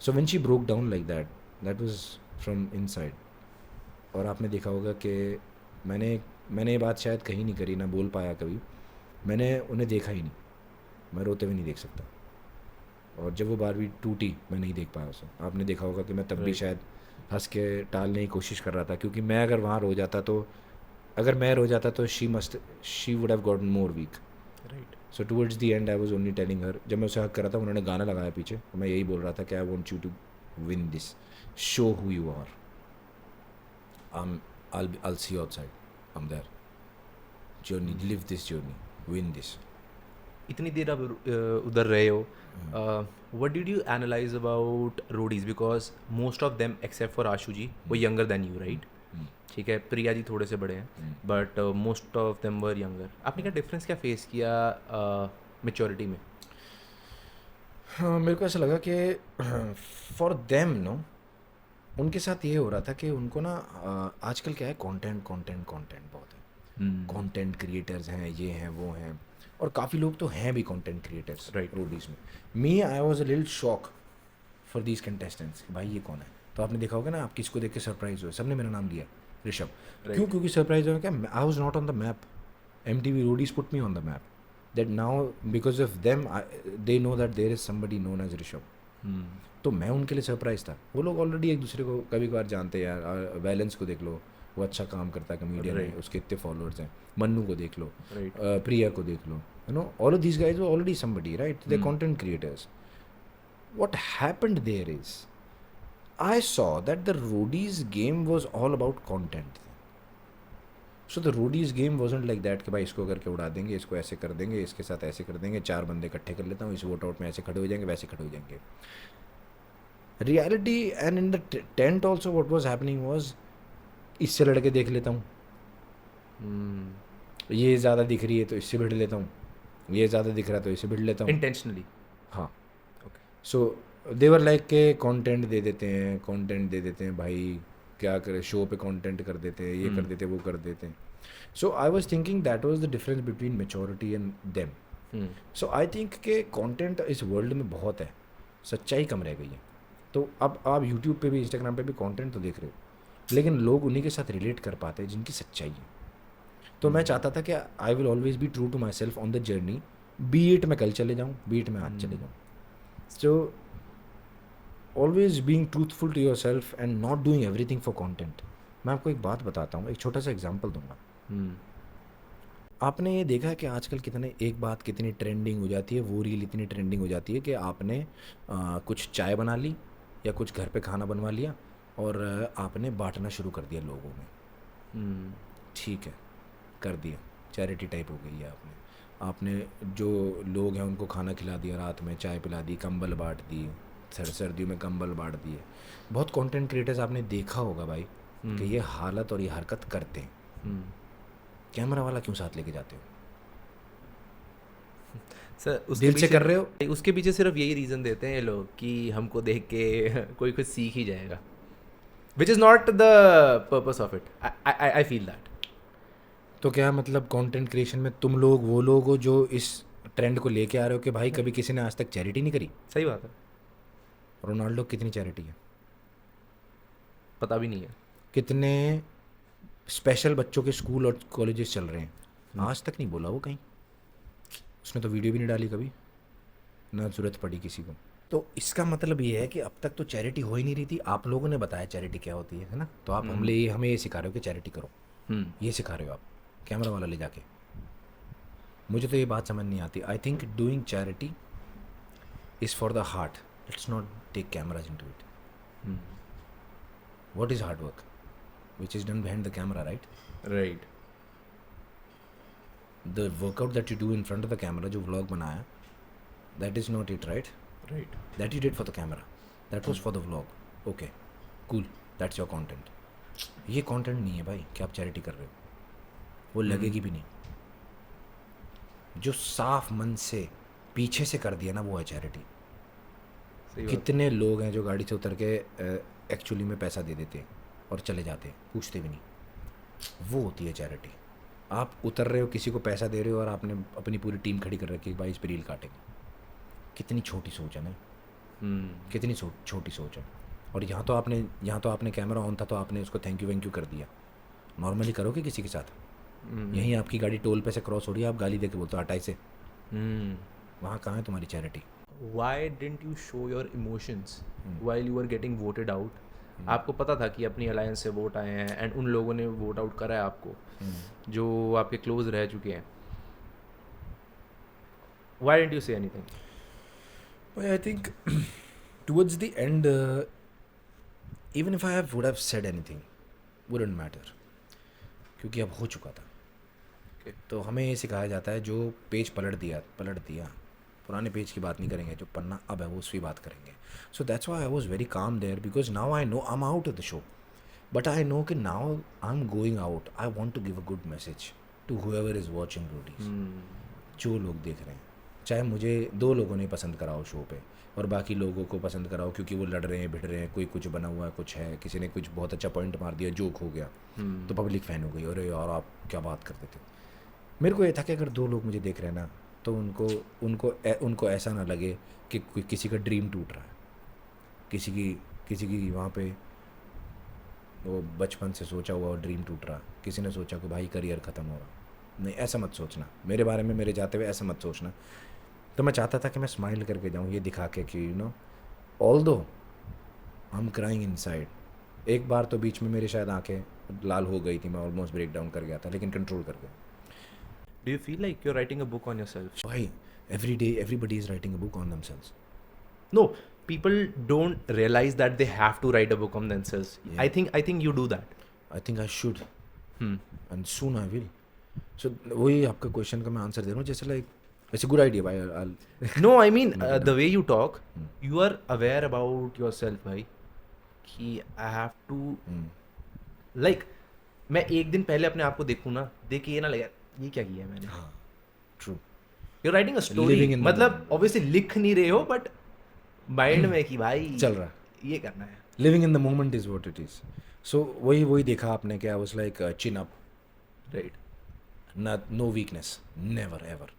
So when she broke down like that was from inside. और आपने देखा होगा कि मैंने ये बात शायद कहीं नहीं करी, ना बोल पाया कभी. मैंने उन्हें देखा ही नहीं, मैं रोते हुए नहीं देख सकता. और जब वो बारहवीं टूटी मैं नहीं देख पाया उसे. आपने देखा होगा कि मैं तब भी शायद हंस के टालने की कोशिश कर रहा था, क्योंकि मैं अगर वहाँ रो जाता तो she would have gotten more weak. Right. So towards the end I was only telling her, जब मैं उसे हक कर रहा था उन्होंने गाना लगाया पीछे, और मैं यही बोल रहा था कि I want you to win this, show who you are, I'll see you outside, I'm there, journey, live this journey, win this. इतनी देर आप उधर रहे हो, what did you analyse about Roadies? Because most of them except for Ashu ji वो younger then you, right? ठीक है, प्रिया जी थोड़े से बड़े हैं, but most of them were younger. आपने क्या डिफरेंस क्या फेस किया मेच्योरिटी में? हाँ, मेरे को ऐसा लगा कि फॉर देम नो, उनके साथ ये हो रहा था कि उनको ना आजकल क्या है, कंटेंट बहुत है. कंटेंट क्रिएटर्स हैं, ये हैं वो हैं, और काफ़ी लोग तो हैं भी कंटेंट क्रिएटर्स Right. रोडीज में. Me I was a little shock for these contestants, भाई ये कौन है. तो आपने देखा होगा ना, आप किसको देख के सरप्राइज हुए, सबने मेरा नाम लिया ऋषभ. क्यों? क्योंकि सरप्राइज हुआ क्या, I was not on the map. MTV Roadies put me on the map. That now because of them they know that there is somebody known as Rishabh. तो मैं उनके लिए सरप्राइज था. वो लोग ऑलरेडी एक दूसरे को कभी कभार जानते हैं यार. वैलेंस को देख लो, वो अच्छा काम करता है कमेडियन है, उसके इतने फॉलोअर्स हैं. मन्नू को देख लो, प्रिया को देख लो, you know all of these guys were already somebody, right? They content creators. What happened there is I saw that the roadies game was all about content. So the roadies game wasn't like that कि भाई इसको करके उड़ा देंगे, इसको ऐसे कर देंगे, इसके साथ ऐसे कर देंगे, 4 बंदे इकट्ठे कर लेता हूँ, इस वोट आउट में ऐसे खड़े हो जाएंगे, वैसे खड़े हो जाएंगे. Reality and in the tent also what was happening was, इससे लड़के देख लेता हूँ, ये ज़्यादा दिख रही है तो इससे भिड़ लेता हूँ, ये ज़्यादा दिख रहा है तो इससे भिड़ लेता हूँ. इंटेंशनली. हाँ. सो देवर लाइक के कंटेंट दे देते हैं भाई, क्या करे, शो पे कंटेंट कर देते हैं, ये कर देते हैं, वो कर देते हैं. So I was thinking that was the difference between maturity and them. So I think के कंटेंट इस वर्ल्ड में बहुत है, सच्चाई कम रह गई है. तो अब आप यूट्यूब पे भी, इंस्टाग्राम पे भी कंटेंट तो देख रहे हो, लेकिन लोग उन्हीं के साथ रिलेट कर पाते हैं जिनकी सच्चाई है. तो मैं चाहता था कि I will always be true to myself on the journey, be it मैं कल चले जाऊँ, बी इट मैं आज चले जाऊँ. So always being truthful to yourself and not doing everything for content. मैं आपको एक बात बताता हूँ, एक छोटा सा एग्जांपल दूंगा. आपने ये देखा है कि आजकल एक बात कितनी ट्रेंडिंग हो जाती है, वो रील इतनी ट्रेंडिंग हो जाती है कि आपने कुछ चाय बना ली या कुछ घर पे खाना बनवा लिया और आपने बांटना शुरू कर दिया लोगों में. ठीक है, कर दिया, चैरिटी टाइप हो गई है. आपने जो लोग हैं उनको खाना खिला दिया, रात में चाय पिला दी, कंबल बांट दिए, सर्दियों में कंबल बांट दिए. बहुत कंटेंट क्रिएटर्स आपने देखा होगा भाई कि ये हालत और ये हरकत करते हैं. कैमरा वाला क्यों साथ लेके जाते हो? सर दिल से कर रहे हो? उसके पीछे सिर्फ यही रीज़न देते हैं ये लोग कि हमको देख के कोई कुछ सीख ही जाएगा. which is not the purpose of it. I feel that. तो क्या मतलब कंटेंट क्रिएशन में तुम लोग वो लोग हो जो इस ट्रेंड को लेके आ रहे हो कि भाई कभी किसी ने आज तक चैरिटी नहीं करी? सही बात है, रोनाल्डो कितनी चैरिटी है, पता भी नहीं है. कितने स्पेशल बच्चों के स्कूल और कॉलेजेस चल रहे हैं, आज तक नहीं बोला वो कहीं, उसने तो वीडियो भी नहीं डाली कभी, ना ज़रूरत पड़ी किसी को. तो इसका मतलब ये है कि अब तक तो चैरिटी हो ही नहीं रही थी. आप लोगों ने बताया चैरिटी क्या होती है ना, तो आप हमें ये सिखा रहे हो कि चैरिटी करो, ये सिखा रहे हो आप कैमरा वाला ले जाके. मुझे तो ये बात समझ नहीं आती. I think doing charity is for the heart, let's not take cameras into it. What is hard work which is done behind the camera, right? Right. The workout that you do in front of the camera, जो vlog बनाया, that is not it, right? Right. That you did for the camera, that was for the vlog. Okay, cool, that's your content. ये content नहीं है भाई कि आप charity कर रहे हो, वो लगेगी भी नहीं. जो साफ मन से पीछे से कर दिया ना, वो है charity. सही बात. कितने लोग हैं जो गाड़ी से उतर के एक्चुअली में पैसा दे देते हैं और चले जाते हैं, पूछते भी नहीं. वो होती है चैरिटी. आप उतर रहे हो, किसी को पैसा दे रहे हो और आपने अपनी पूरी टीम खड़ी कर रखी है, भाई इस पर रील काटेंगे. कितनी छोटी सोच है ना, कितनी छोटी सोच है. और यहाँ तो आपने कैमरा ऑन था तो आपने उसको थैंक यू कर दिया. नॉर्मली करोगे किसी के साथ? यहीं आपकी गाड़ी टोल पे से क्रॉस हो रही है, आप गाली दे के बोलते हो हटाई से. वहाँ कहाँ है तुम्हारी charity? Why didn't you show your emotions while you were getting voted out? आपको पता था कि अपनी अलायंस से वोट आए हैं एंड उन लोगों ने वोट आउट करा है आपको, जो आपके क्लोज रह चुके हैं. Why didn't you say anything? I think towards the end, even if I would have said anything, wouldn't matter, क्योंकि अब हो चुका था. Okay. तो हमें ये सिखाया जाता है जो पेज पलट दिया, पुराने पेज की बात नहीं करेंगे, जो पन्ना अब है वो उसकी बात करेंगे. So that's why I was very calm there, because now I know I am out of the show, but I know कि now I am going out. I want to give a good message to whoever is watching Roadies. जो लोग देख रहे हैं, चाहे मुझे 2 लोगों ने पसंद कराओ शो पे और बाकी लोगों को पसंद कराओ क्योंकि वो लड़ रहे हैं, भिड़ रहे हैं, कोई कुछ बना हुआ है, कुछ है, किसी ने कुछ बहुत अच्छा पॉइंट मार दिया, जोक हो गया, तो पब्लिक फ़ैन हो गई, अरे यार आप क्या बात करते थे. मेरे को ये था कि अगर 2 लोग मुझे देख रहे हैं ना, तो उनको ऐसा ना लगे कि किसी का ड्रीम टूट रहा है, किसी की वहाँ पे वो बचपन से सोचा हुआ ड्रीम टूट रहा, किसी ने सोचा कि भाई करियर ख़त्म हो रहा. नहीं, ऐसा मत सोचना मेरे बारे में, मेरे जाते हुए ऐसा मत सोचना. तो मैं चाहता था कि मैं स्माइल करके जाऊँ, ये दिखा के कि you know although I am crying inside. एक बार तो बीच में मेरी शायद आंखें लाल हो गई थी, मैं ऑलमोस्ट ब्रेक डाउन कर गया था, लेकिन कंट्रोल कर गया. Do you feel like you're writing a book on yourself? Why? Every day, everybody is writing a book on themselves. No, people don't realize that they have to write a book on themselves. Yeah. I think you do that. I think I should. And soon I will. So वही आपका question का मैं answer दे रहा हूँ, जैसे like it's a good idea भाई. No, I mean the way you talk, you are aware about yourself, भाई. कि I have to like मैं एक दिन पहले अपने आप को देखूँ ना, देख के ये ना लगे ये क्या किया है मैंने. हाँ, true. You're writing a story. Living in the मतलब moment. obviously लिख नहीं रहे हो, but माइंड में कि भाई चल रहा है. ये करना है. Living in the moment is what it is. So वही देखा आपने क्या, was like chin up, right. No weakness, never ever,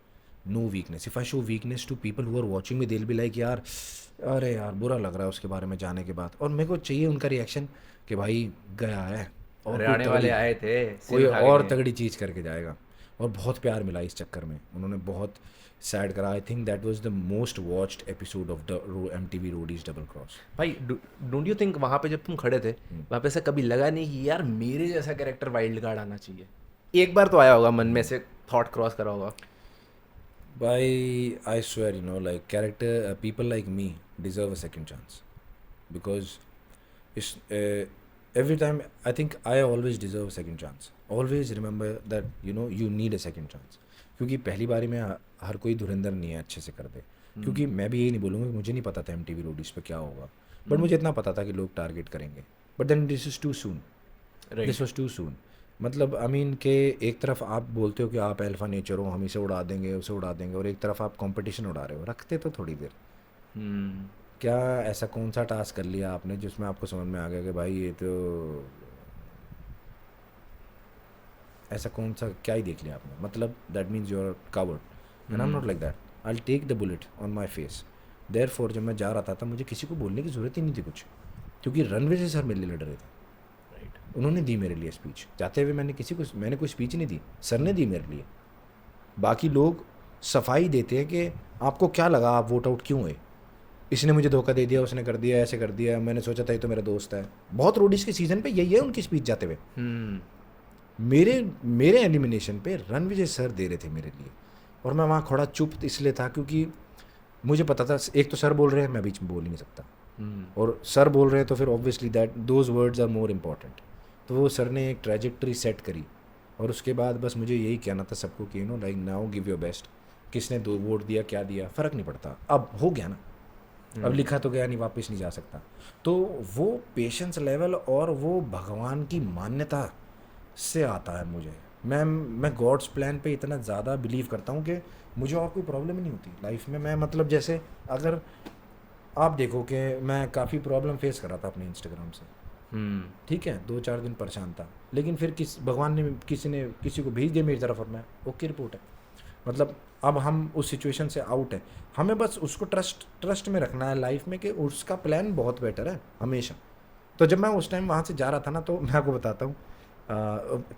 no weakness. If I show weakness to people who are watching me, they will be like यार अरे यार बुरा लग रहा है उसके बारे में जाने के बाद, और मेरे को चाहिए उनका रिएक्शन कि भाई गया है और हरियाणा वाले आए थे, कोई और तगड़ी चीज़ करके जाएगा. और बहुत प्यार मिला इस चक्कर में, उन्होंने बहुत सैड करा. आई think that was the most watched episode of the MTV Roadies double cross. भाई डोंट यू थिंक वहाँ पे जब तुम खड़े थे वहाँ पे ऐसा कभी लगा नहीं कि यार मेरे जैसा कैरेक्टर वाइल्ड कार्ड आना चाहिए? एक बार तो आया होगा मन में से, थॉट क्रॉस करा होगा. By I swear, you know, like character people like me deserve a second chance, because it's every time I think I always deserve a second chance. Always remember that you need a second chance. क्योंकि पहली बारी में हर कोई धुरंधर नहीं है अच्छे से कर दे. क्योंकि मैं भी यही नहीं बोलूँगा कि मुझे नहीं पता था MTV रोडीज पे क्या होगा, बट मुझे इतना पता था कि लोग टारगेट करेंगे. But then this is too soon. This was too soon. मतलब आई मीन के एक तरफ आप बोलते हो कि आप अल्फा नेचर हो, हम इसे उड़ा देंगे उसे उड़ा देंगे, और एक तरफ आप कंपटीशन उड़ा रहे हो. रखते तो थोड़ी देर क्या ऐसा कौन सा टास्क कर लिया आपने जिसमें आपको समझ में आ गया कि भाई ये तो ऐसा कौन सा क्या ही देख लिया आपने, मतलब that means you are coward and I am not like that, I take the bullet on my face. Therefore जब मैं जा रहा था तब मुझे किसी को बोलने की ज़रूरत ही नहीं थी कुछ, क्योंकि रणवीर से सर मेरे लिए लड़ रहे थे। राइट। उन्होंने दी मेरे लिए स्पीच, जाते हुए मैंने कोई स्पीच नहीं दी, सर ने दी मेरे लिए। बाकी लोग सफाई देते हैं कि आपको क्या लगा, आप वोट आउट क्यों हुए, इसने मुझे धोखा दे दिया, उसने कर दिया, ऐसे कर दिया, मैंने सोचा था ये तो मेरा दोस्त है। बहुत रोडीज के सीज़न पे यही है उनकी स्पीच जाते हुए। मेरे मेरे एलिमिनेशन पे रणविजय सर दे रहे थे मेरे लिए, और मैं वहाँ खड़ा चुप इसलिए था क्योंकि मुझे पता था एक तो सर बोल रहे हैं, मैं बीच में बोल ही नहीं सकता, और सर बोल रहे हैं तो फिर obviously that those words are more important. तो वो सर ने एक ट्रैजेक्टरी सेट करी, और उसके बाद बस मुझे यही कहना था सबको कि like now give your best. किसने दो वोट दिया, क्या दिया, फ़र्क नहीं पड़ता, अब हो गया ना, अब लिखा तो गया नहीं, वापस नहीं जा सकता। तो वो पेशेंस लेवल और वो भगवान की मान्यता से आता है मुझे। मैं गॉड्स प्लान पे इतना ज़्यादा बिलीव करता हूँ कि मुझे और कोई प्रॉब्लम ही नहीं होती लाइफ में। मैं मतलब जैसे अगर आप देखो कि मैं काफ़ी प्रॉब्लम फेस कर रहा था अपने इंस्टाग्राम से, ठीक है, 2-4 दिन परेशान था, लेकिन फिर भगवान ने किसी को भेज दिया मेरी तरफ, और मैं ओके रिपोर्ट है। मतलब अब हम उस सिचुएशन से आउट है, हमें बस उसको ट्रस्ट में रखना है लाइफ में कि उसका प्लान बहुत बेटर है हमेशा। तो जब मैं उस टाइम वहाँ से जा रहा था ना, तो मैं आपको बताता हूँ,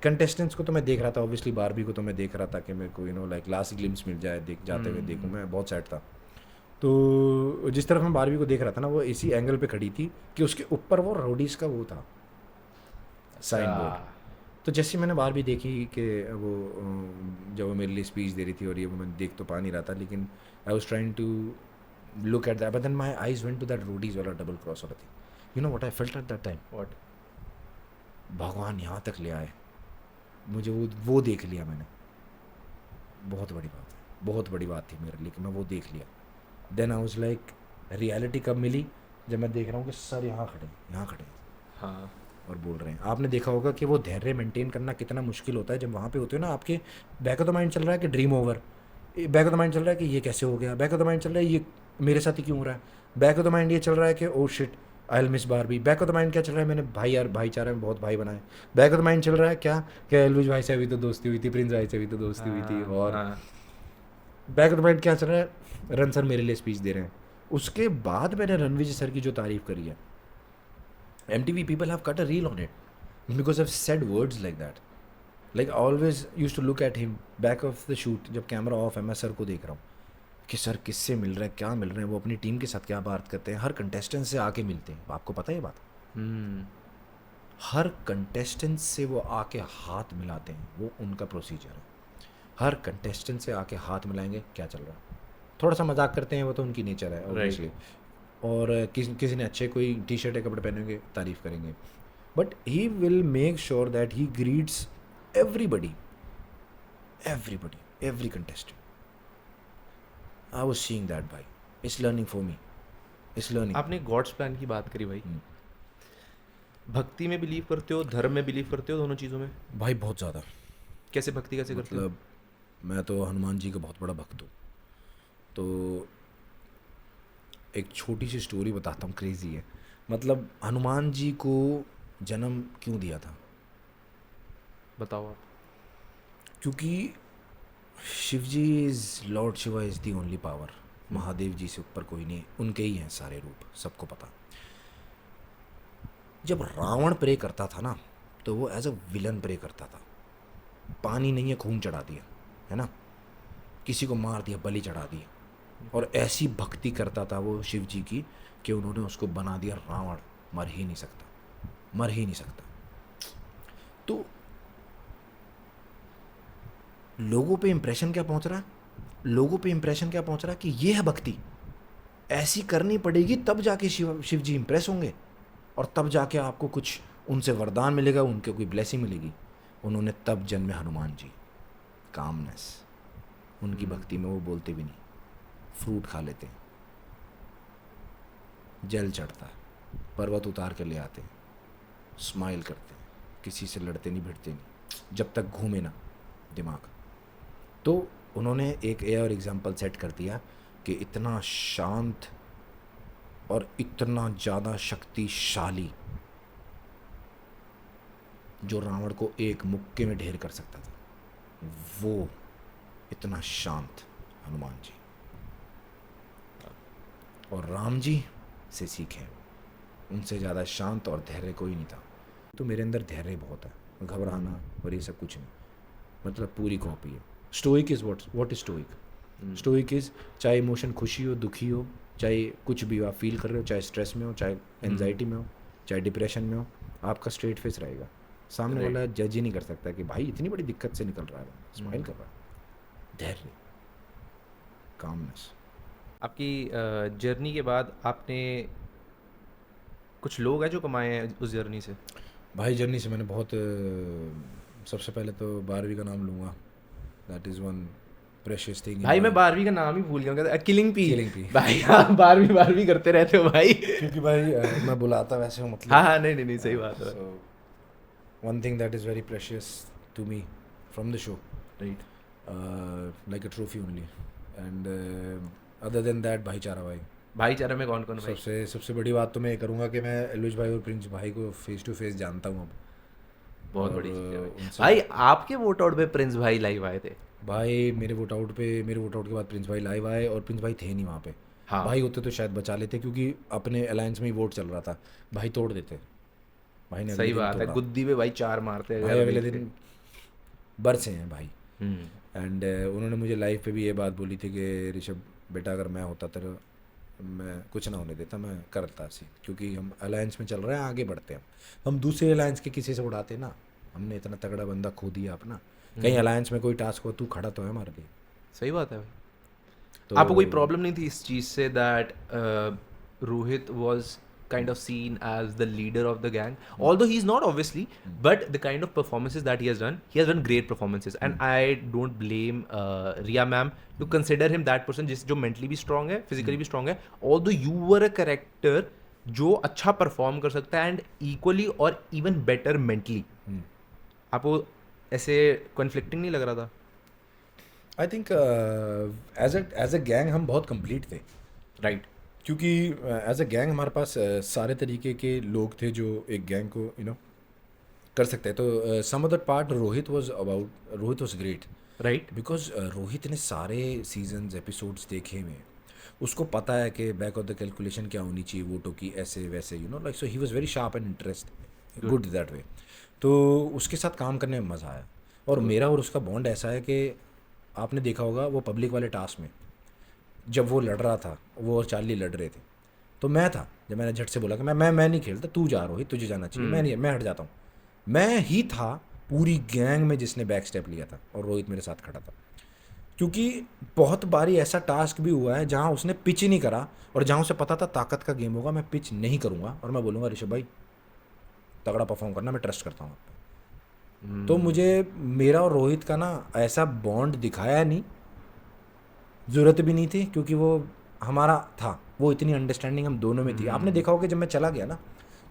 कंटेस्टेंट्स को तो मैं देख रहा था, ऑब्वियसली बारबी को तो मैं देख रहा था कि मेरे को लाइक लास्ट ग्लिम्स मिल जाए, जाते हुए देखूँ, मैं बहुत सैड था। तो जिस तरफ मैं बारबी को देख रहा था ना, वो इसी एंगल पे खड़ी थी कि उसके ऊपर वो रोडीज का वो था साइन बोर्ड। तो जैसे मैंने बारबी देखी कि वो जब वो मेरे लिए स्पीच दे रही थी, और ये वो मैं देख तो पा नहीं रहा था, लेकिन I was trying to look at that, but then my eyes went to that Roadies वाला डबल क्रॉस वाला थी। You know what I felt at that time, what? भगवान यहाँ तक ले आए मुझे, वो देख लिया मैंने। बहुत बड़ी बात है, बहुत बड़ी बात थी मेरे लिए कि मैं वो देख लिया। Then I was like reality कब मिली, जब मैं देख रहा हूँ कि सर यहाँ खड़े हाँ। और बोल रहे हैं। आपने देखा होगा कि वो धैर्य मेंटेन करना कितना मुश्किल होता है जब वहाँ पे होते हो ना, आपके बैक ऑफ द माइंड चल रहा है कि dream over, back of the mind चल रहा है कि ये कैसे हो गया, बैक ऑफ द माइंड चल रहा है ये मेरे साथ ही क्यों हो रहा है, बैक ऑफ द माइंड ये चल रहा है कि oh shit I will miss Barbie, back of the mind क्या चल रहा है, मैंने भाईचारे में बहुत भाई बनाए, बैक ऑफ द माइंड चल रहा है क्या एलविश भाई से अभी तो दोस्ती हुई थी, प्रिंस भाई से अभी तो दोस्ती हुई थी, और बैक ऑफ द माइंड क्या चल रहा है, रन सर मेरे लिए स्पीच दे रहे हैं। उसके बाद मैंने रणवीर सर की जो तारीफ करी है, MTV people have cut a reel on it because I've said words like that. Like I always used to look at him back of the shoot, जब कैमरा ऑफ है मैं सर को देख रहा हूँ कि सर किससे मिल रहे हैं, क्या मिल रहे हैं, वो अपनी टीम के साथ क्या बात करते हैं, हर कंटेस्टेंट से आके मिलते हैं। आपको पता है ये बात? हर कंटेस्टेंट से वो आके हाथ मिलाते हैं, वो उनका प्रोसीजर है। हर कंटेस्टेंट से आके हाथ मिलाएंगे, क्या चल रहा है, थोड़ा सा मजाक करते हैं, वो तो उनकी नेचर है ऑब्वियसली। और किसी ने अच्छे कोई टी शर्ट या कपड़े पहनेंगे, तारीफ करेंगे, but he will make sure that he greets everybody, every contestant. I was seeing that भाई, it's learning for me, it's learning. आपने गॉड्स प्लान की बात करी भाई, भक्ति में बिलीव करते हो, धर्म में बिलीव करते हो, दोनों चीज़ों में? भाई बहुत ज़्यादा। कैसे भक्ति कैसे करते हो? मतलब मैं तो हनुमान जी का बहुत बड़ा भक्त हूँ। तो एक छोटी सी स्टोरी बताता हूँ, क्रेजी है। मतलब हनुमान जी को जन्म क्यों दिया था? बताओ आप। क्योंकि Shiv ji is Lord Shiva is the only power. Mahadev ji से ऊपर कोई नहीं, उनके ही हैं सारे रूप, सबको पता। जब रावण प्रे करता था ना, तो वो एज अ विलन प्रे करता था। पानी नहीं है, खून चढ़ा दिया, है ना, किसी को मार दिया, बलि चढ़ा दिया, और ऐसी भक्ति करता था वो शिव जी की कि उन्होंने उसको बना दिया रावण, मर ही नहीं सकता। तो लोगों पे इंप्रेशन क्या पहुंच रहा है? कि ये है भक्ति, ऐसी करनी पड़ेगी तब जाके शिव जी इंप्रेस होंगे, और तब जाके आपको कुछ उनसे वरदान मिलेगा, उनके कोई ब्लेसिंग मिलेगी। उन्होंने तब जन्मे हनुमान जी। कामनेस उनकी भक्ति में, वो बोलते भी नहीं, फ्रूट खा लेते हैं, जल चढ़ता है, पर्वत उतार के ले आते हैं, स्माइल करते हैं, किसी से लड़ते नहीं भिड़ते नहीं, जब तक घूमे ना दिमाग। तो उन्होंने एक और एग्जाम्पल सेट कर दिया कि इतना शांत और इतना ज़्यादा शक्तिशाली जो रावण को एक मुक्के में ढेर कर सकता था, वो इतना शांत हनुमान जी। और राम जी से सीखे, उनसे ज़्यादा शांत और धैर्य कोई नहीं था। तो मेरे अंदर धैर्य बहुत है, घबराना और ये सब कुछ नहीं, मतलब पूरी कॉपी है। Stoic is what is stoic? Stoic is, चाहे इमोशन खुशी हो, दुखी हो, चाहे कुछ भी आप फील कर रहे हो, चाहे स्ट्रेस में हो, चाहे एनजाइटी में हो, चाहे डिप्रेशन में हो, आपका स्ट्रेट फेस रहेगा। सामने वाला जज ही नहीं कर सकता कि भाई इतनी बड़ी दिक्कत से निकल रहा है, स्माइल कर रहा है। धैर्य, कामनेस। आपकी जर्नी के बाद आपने कुछ लोग हैं जो कमाए हैं उस जर्नी से? भाई जर्नी से मैंने बहुत सबसे पहले तो 12वीं का नाम लूँगा, that is one precious thing. भाई मैं 12वीं का नाम ही भूल गया, किलिंग पी। Killing P। भाई आप 12वीं करते रहते हो भाई। क्योंकि भाई मैं बुलाता वैसे हूँ, मतलब हाँ हाँ, नहीं सही बात है। So, one thing that is very precious to me from the show, right, like a trophy only, and other than that भाईचारा भाई। भाईचारे में कौन कौन भाई? सबसे बड़ी बात तो मैं ये करूँगा कि मैं एलविश भाई और प्रिंस भाई को फेस टू फेस जानता हूँ अब। बहुत और, बड़ी चीज़ है भाई। उनसे- भाई आपके वोट आउट पे प्रिंस भाई लाइव आए थे। भाई मेरे वोट आउट के बाद प्रिंस भाई लाइव आए, और प्रिंस भाई थे नहीं वहाँ पे। हाँ। भाई होते तो शायद बचा लेते, क्योंकि अपने अलायंस में ही वोट चल रहा था, भाई तोड़ देते। भाई ने अगले सही दिन बात है, तोड़ा। गुद्दी पे भाई 4 मारते हैं भाई अगर अगले देख दिन बरसे हैं भाई। के। एंड उन्होंने मुझे लाइव पे भी ये बात बोली थी कि ऋषभ बेटा, अगर मैं होता तो मैं कुछ ना होने देता, मैं करता सी, क्योंकि हम अलायंस में चल रहे हैं, आगे बढ़ते हैं। हम दूसरे अलायंस के किसी से उड़ाते ना, हमने इतना तगड़ा बंदा खो दिया अपना। कहीं अलायंस में कोई टास्क हो, तू खड़ा तो है हमारे लिए। सही बात है भाई। तो आपको कोई प्रॉब्लम नहीं थी इस चीज़ से that Rohit was kind of seen as the leader of the gang, although he's not obviously, but the kind of performances that he has done great performances, and I don't blame Riya ma'am to consider him that person जो mentally भी strong है, physically भी strong है, although you were a character जो अच्छा perform कर सकता है and equally और even better mentally। आपको ऐसे conflicting नहीं लग रहा था? I think as a gang हम बहुत कंप्लीट थे, राइट, क्योंकि एज अ गैंग हमारे पास सारे तरीके के लोग थे जो एक गैंग को कर सकते हैं। तो some of that part Rohit was great, right, because Rohit ने सारे सीजन्स एपिसोड्स देखे हुए हैं, उसको पता है कि बैक ऑफ द कैलकुलेशन क्या होनी चाहिए वोटों की, ऐसे वैसे like, so he was very sharp and interest good that way. तो उसके साथ काम करने में मज़ा आया। और मेरा और उसका बॉन्ड ऐसा है कि आपने देखा होगा वो पब्लिक वाले टास्क में जब वो लड़ रहा था, वो और चार्ली लड़ रहे थे, तो मैं था, जब मैंने झट से बोला कि मैं नहीं खेलता, तू जा रोहित, तुझे जाना चाहिए, मैं हट जाता हूँ, मैं ही था पूरी गैंग में जिसने बैक स्टेप लिया था, और रोहित मेरे साथ खड़ा था। क्योंकि बहुत बारी ऐसा टास्क भी हुआ है जहाँ उसने पिच ही नहीं करा, और जहाँ उसे पता था ताकत का गेम होगा, मैं पिच नहीं करूँगा और मैं बोलूँगा ऋषभ भाई तगड़ा परफॉर्म करना, मैं ट्रस्ट करता हूँ आप पे। तो मुझे मेरा और रोहित का ना ऐसा बॉन्ड दिखाया नहीं, ज़रूरत भी नहीं थी, क्योंकि वो हमारा था, वो इतनी अंडरस्टैंडिंग हम दोनों में थी। आपने देखा होगा जब मैं चला गया ना,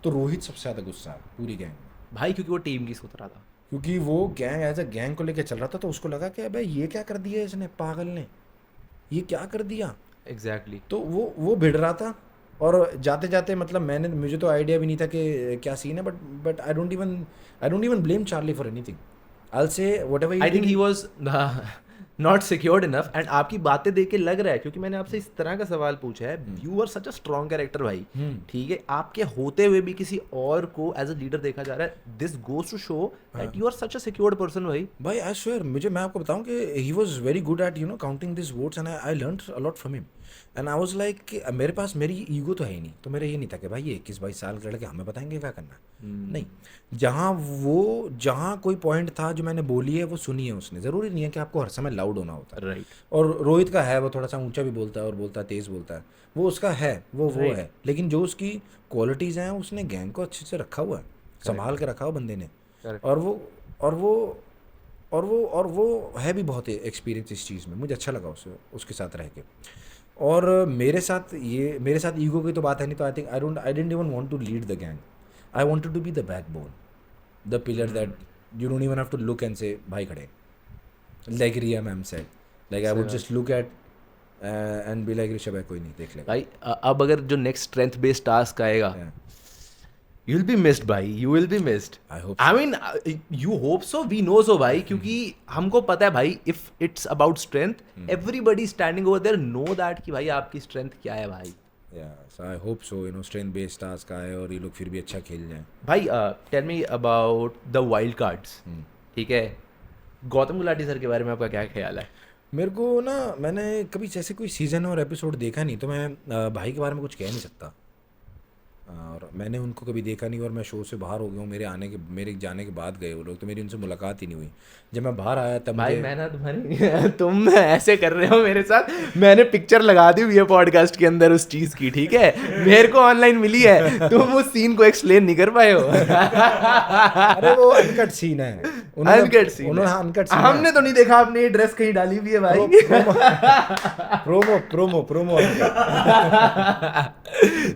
तो रोहित सबसे ज़्यादा गुस्सा है पूरी गैंग में भाई, क्योंकि वो टीम की सोच रहा था, क्योंकि वो गैंग एज अ गैंग को लेकर चल रहा था, तो उसको लगा कि अबे ये क्या कर दिया इसने, पागल ने ये क्या कर दिया। एग्जैक्टली। तो वो भिड़ रहा था, और जाते जाते मतलब मुझे तो आइडिया भी नहीं था कि क्या सीन है, but I don't even blame Charlie for anything. I say whatever I think he was not secured enough, and आपकी बातें देख के लग रहा है, क्योंकि मैंने आपसे इस तरह का सवाल पूछा है, you are such a strong character भाई, ठीक है, आपके होते हुए भी किसी और को एज अ लीडर देखा जा रहा है, this goes to show that you are such a secured person भाई। आई स्वेयर, मैं आपको बताऊं कि he was very good at counting this votes, and I learned a lot from him, and I was like कि मेरे पास मेरी ego तो है ही नहीं, तो मेरा ये नहीं था कि भाई ये 21-22 साल के लड़के हमें बताएंगे क्या करना नहीं। जहाँ कोई पॉइंट था जो मैंने बोली है वो सुनी है उसने, ज़रूरी नहीं है कि आपको हर समय लाउड होना होता है, राइट। और रोहित का है, वो थोड़ा सा ऊंचा भी बोलता है और बोलता है, तेज़ बोलता है, वो उसका है, वो है, लेकिन जो उसकी क्वालिटीज़ हैं उसने गैंग को अच्छे से रखा हुआ है, संभाल के रखा हुआ बंदे ने, और वो है भी बहुत एक्सपीरियंस इस चीज़ में, मुझे अच्छा लगा उसके साथ रह के। और मेरे साथ ईगो की तो बात है नहीं, तो I didn't even want to lead the gang, I wanted to be the backbone, the pillar that you don't even have to look and say भाई खड़े, like Riya ma'am said, like I would just look at and be like Rishabh भाई कोई नहीं देख लेगा भाई अब अगर जो नेक्स्ट स्ट्रेंथ बेस्ड टास्क आएगा, Yeah. You will be missed भाई, you will be missed. I hope I mean you hope so, we know so भाई, क्योंकि हमको पता है भाई if it's about strength everybody standing over there know that कि भाई आपकी स्ट्रेंथ क्या है भाई। So I hope so, you know, strength based task आए और ये लोग फिर भी अच्छा खेल जाएं। भाई tell me about the wild cards, ठीक है, गौतम गुलाटी सर के बारे में आपका क्या ख्याल है? मेरे को ना, मैंने कभी जैसे कोई सीज़न और एपिसोड देखा नहीं, तो मैं भाई के बारे में कुछ कह नहीं सकता। और मैंने उनको कभी देखा नहीं और मैं शो से बाहर हो गया हूँ, मेरे जाने के बाद गए वो लोग, तो मेरी उनसे मुलाकात ही नहीं हुई। जब मैं बाहर आया तब भाई मुझे मैं ना तुम्हारी तुम ऐसे कर रहे हो मेरे साथ, मैंने पिक्चर लगा दी हुई है पॉडकास्ट के अंदर उस चीज की, ठीक है, मेरे को ऑनलाइन मिली है, तुम उस सीन को एक्सप्लेन नहीं कर पाए हो। अरे वो अनकट सीन है, अनकट सीन, उन्होंने अनकट सीन हमने तो नहीं देखा, आपने ये ड्रेस कहीं डाली हुई है भाई। प्रोमो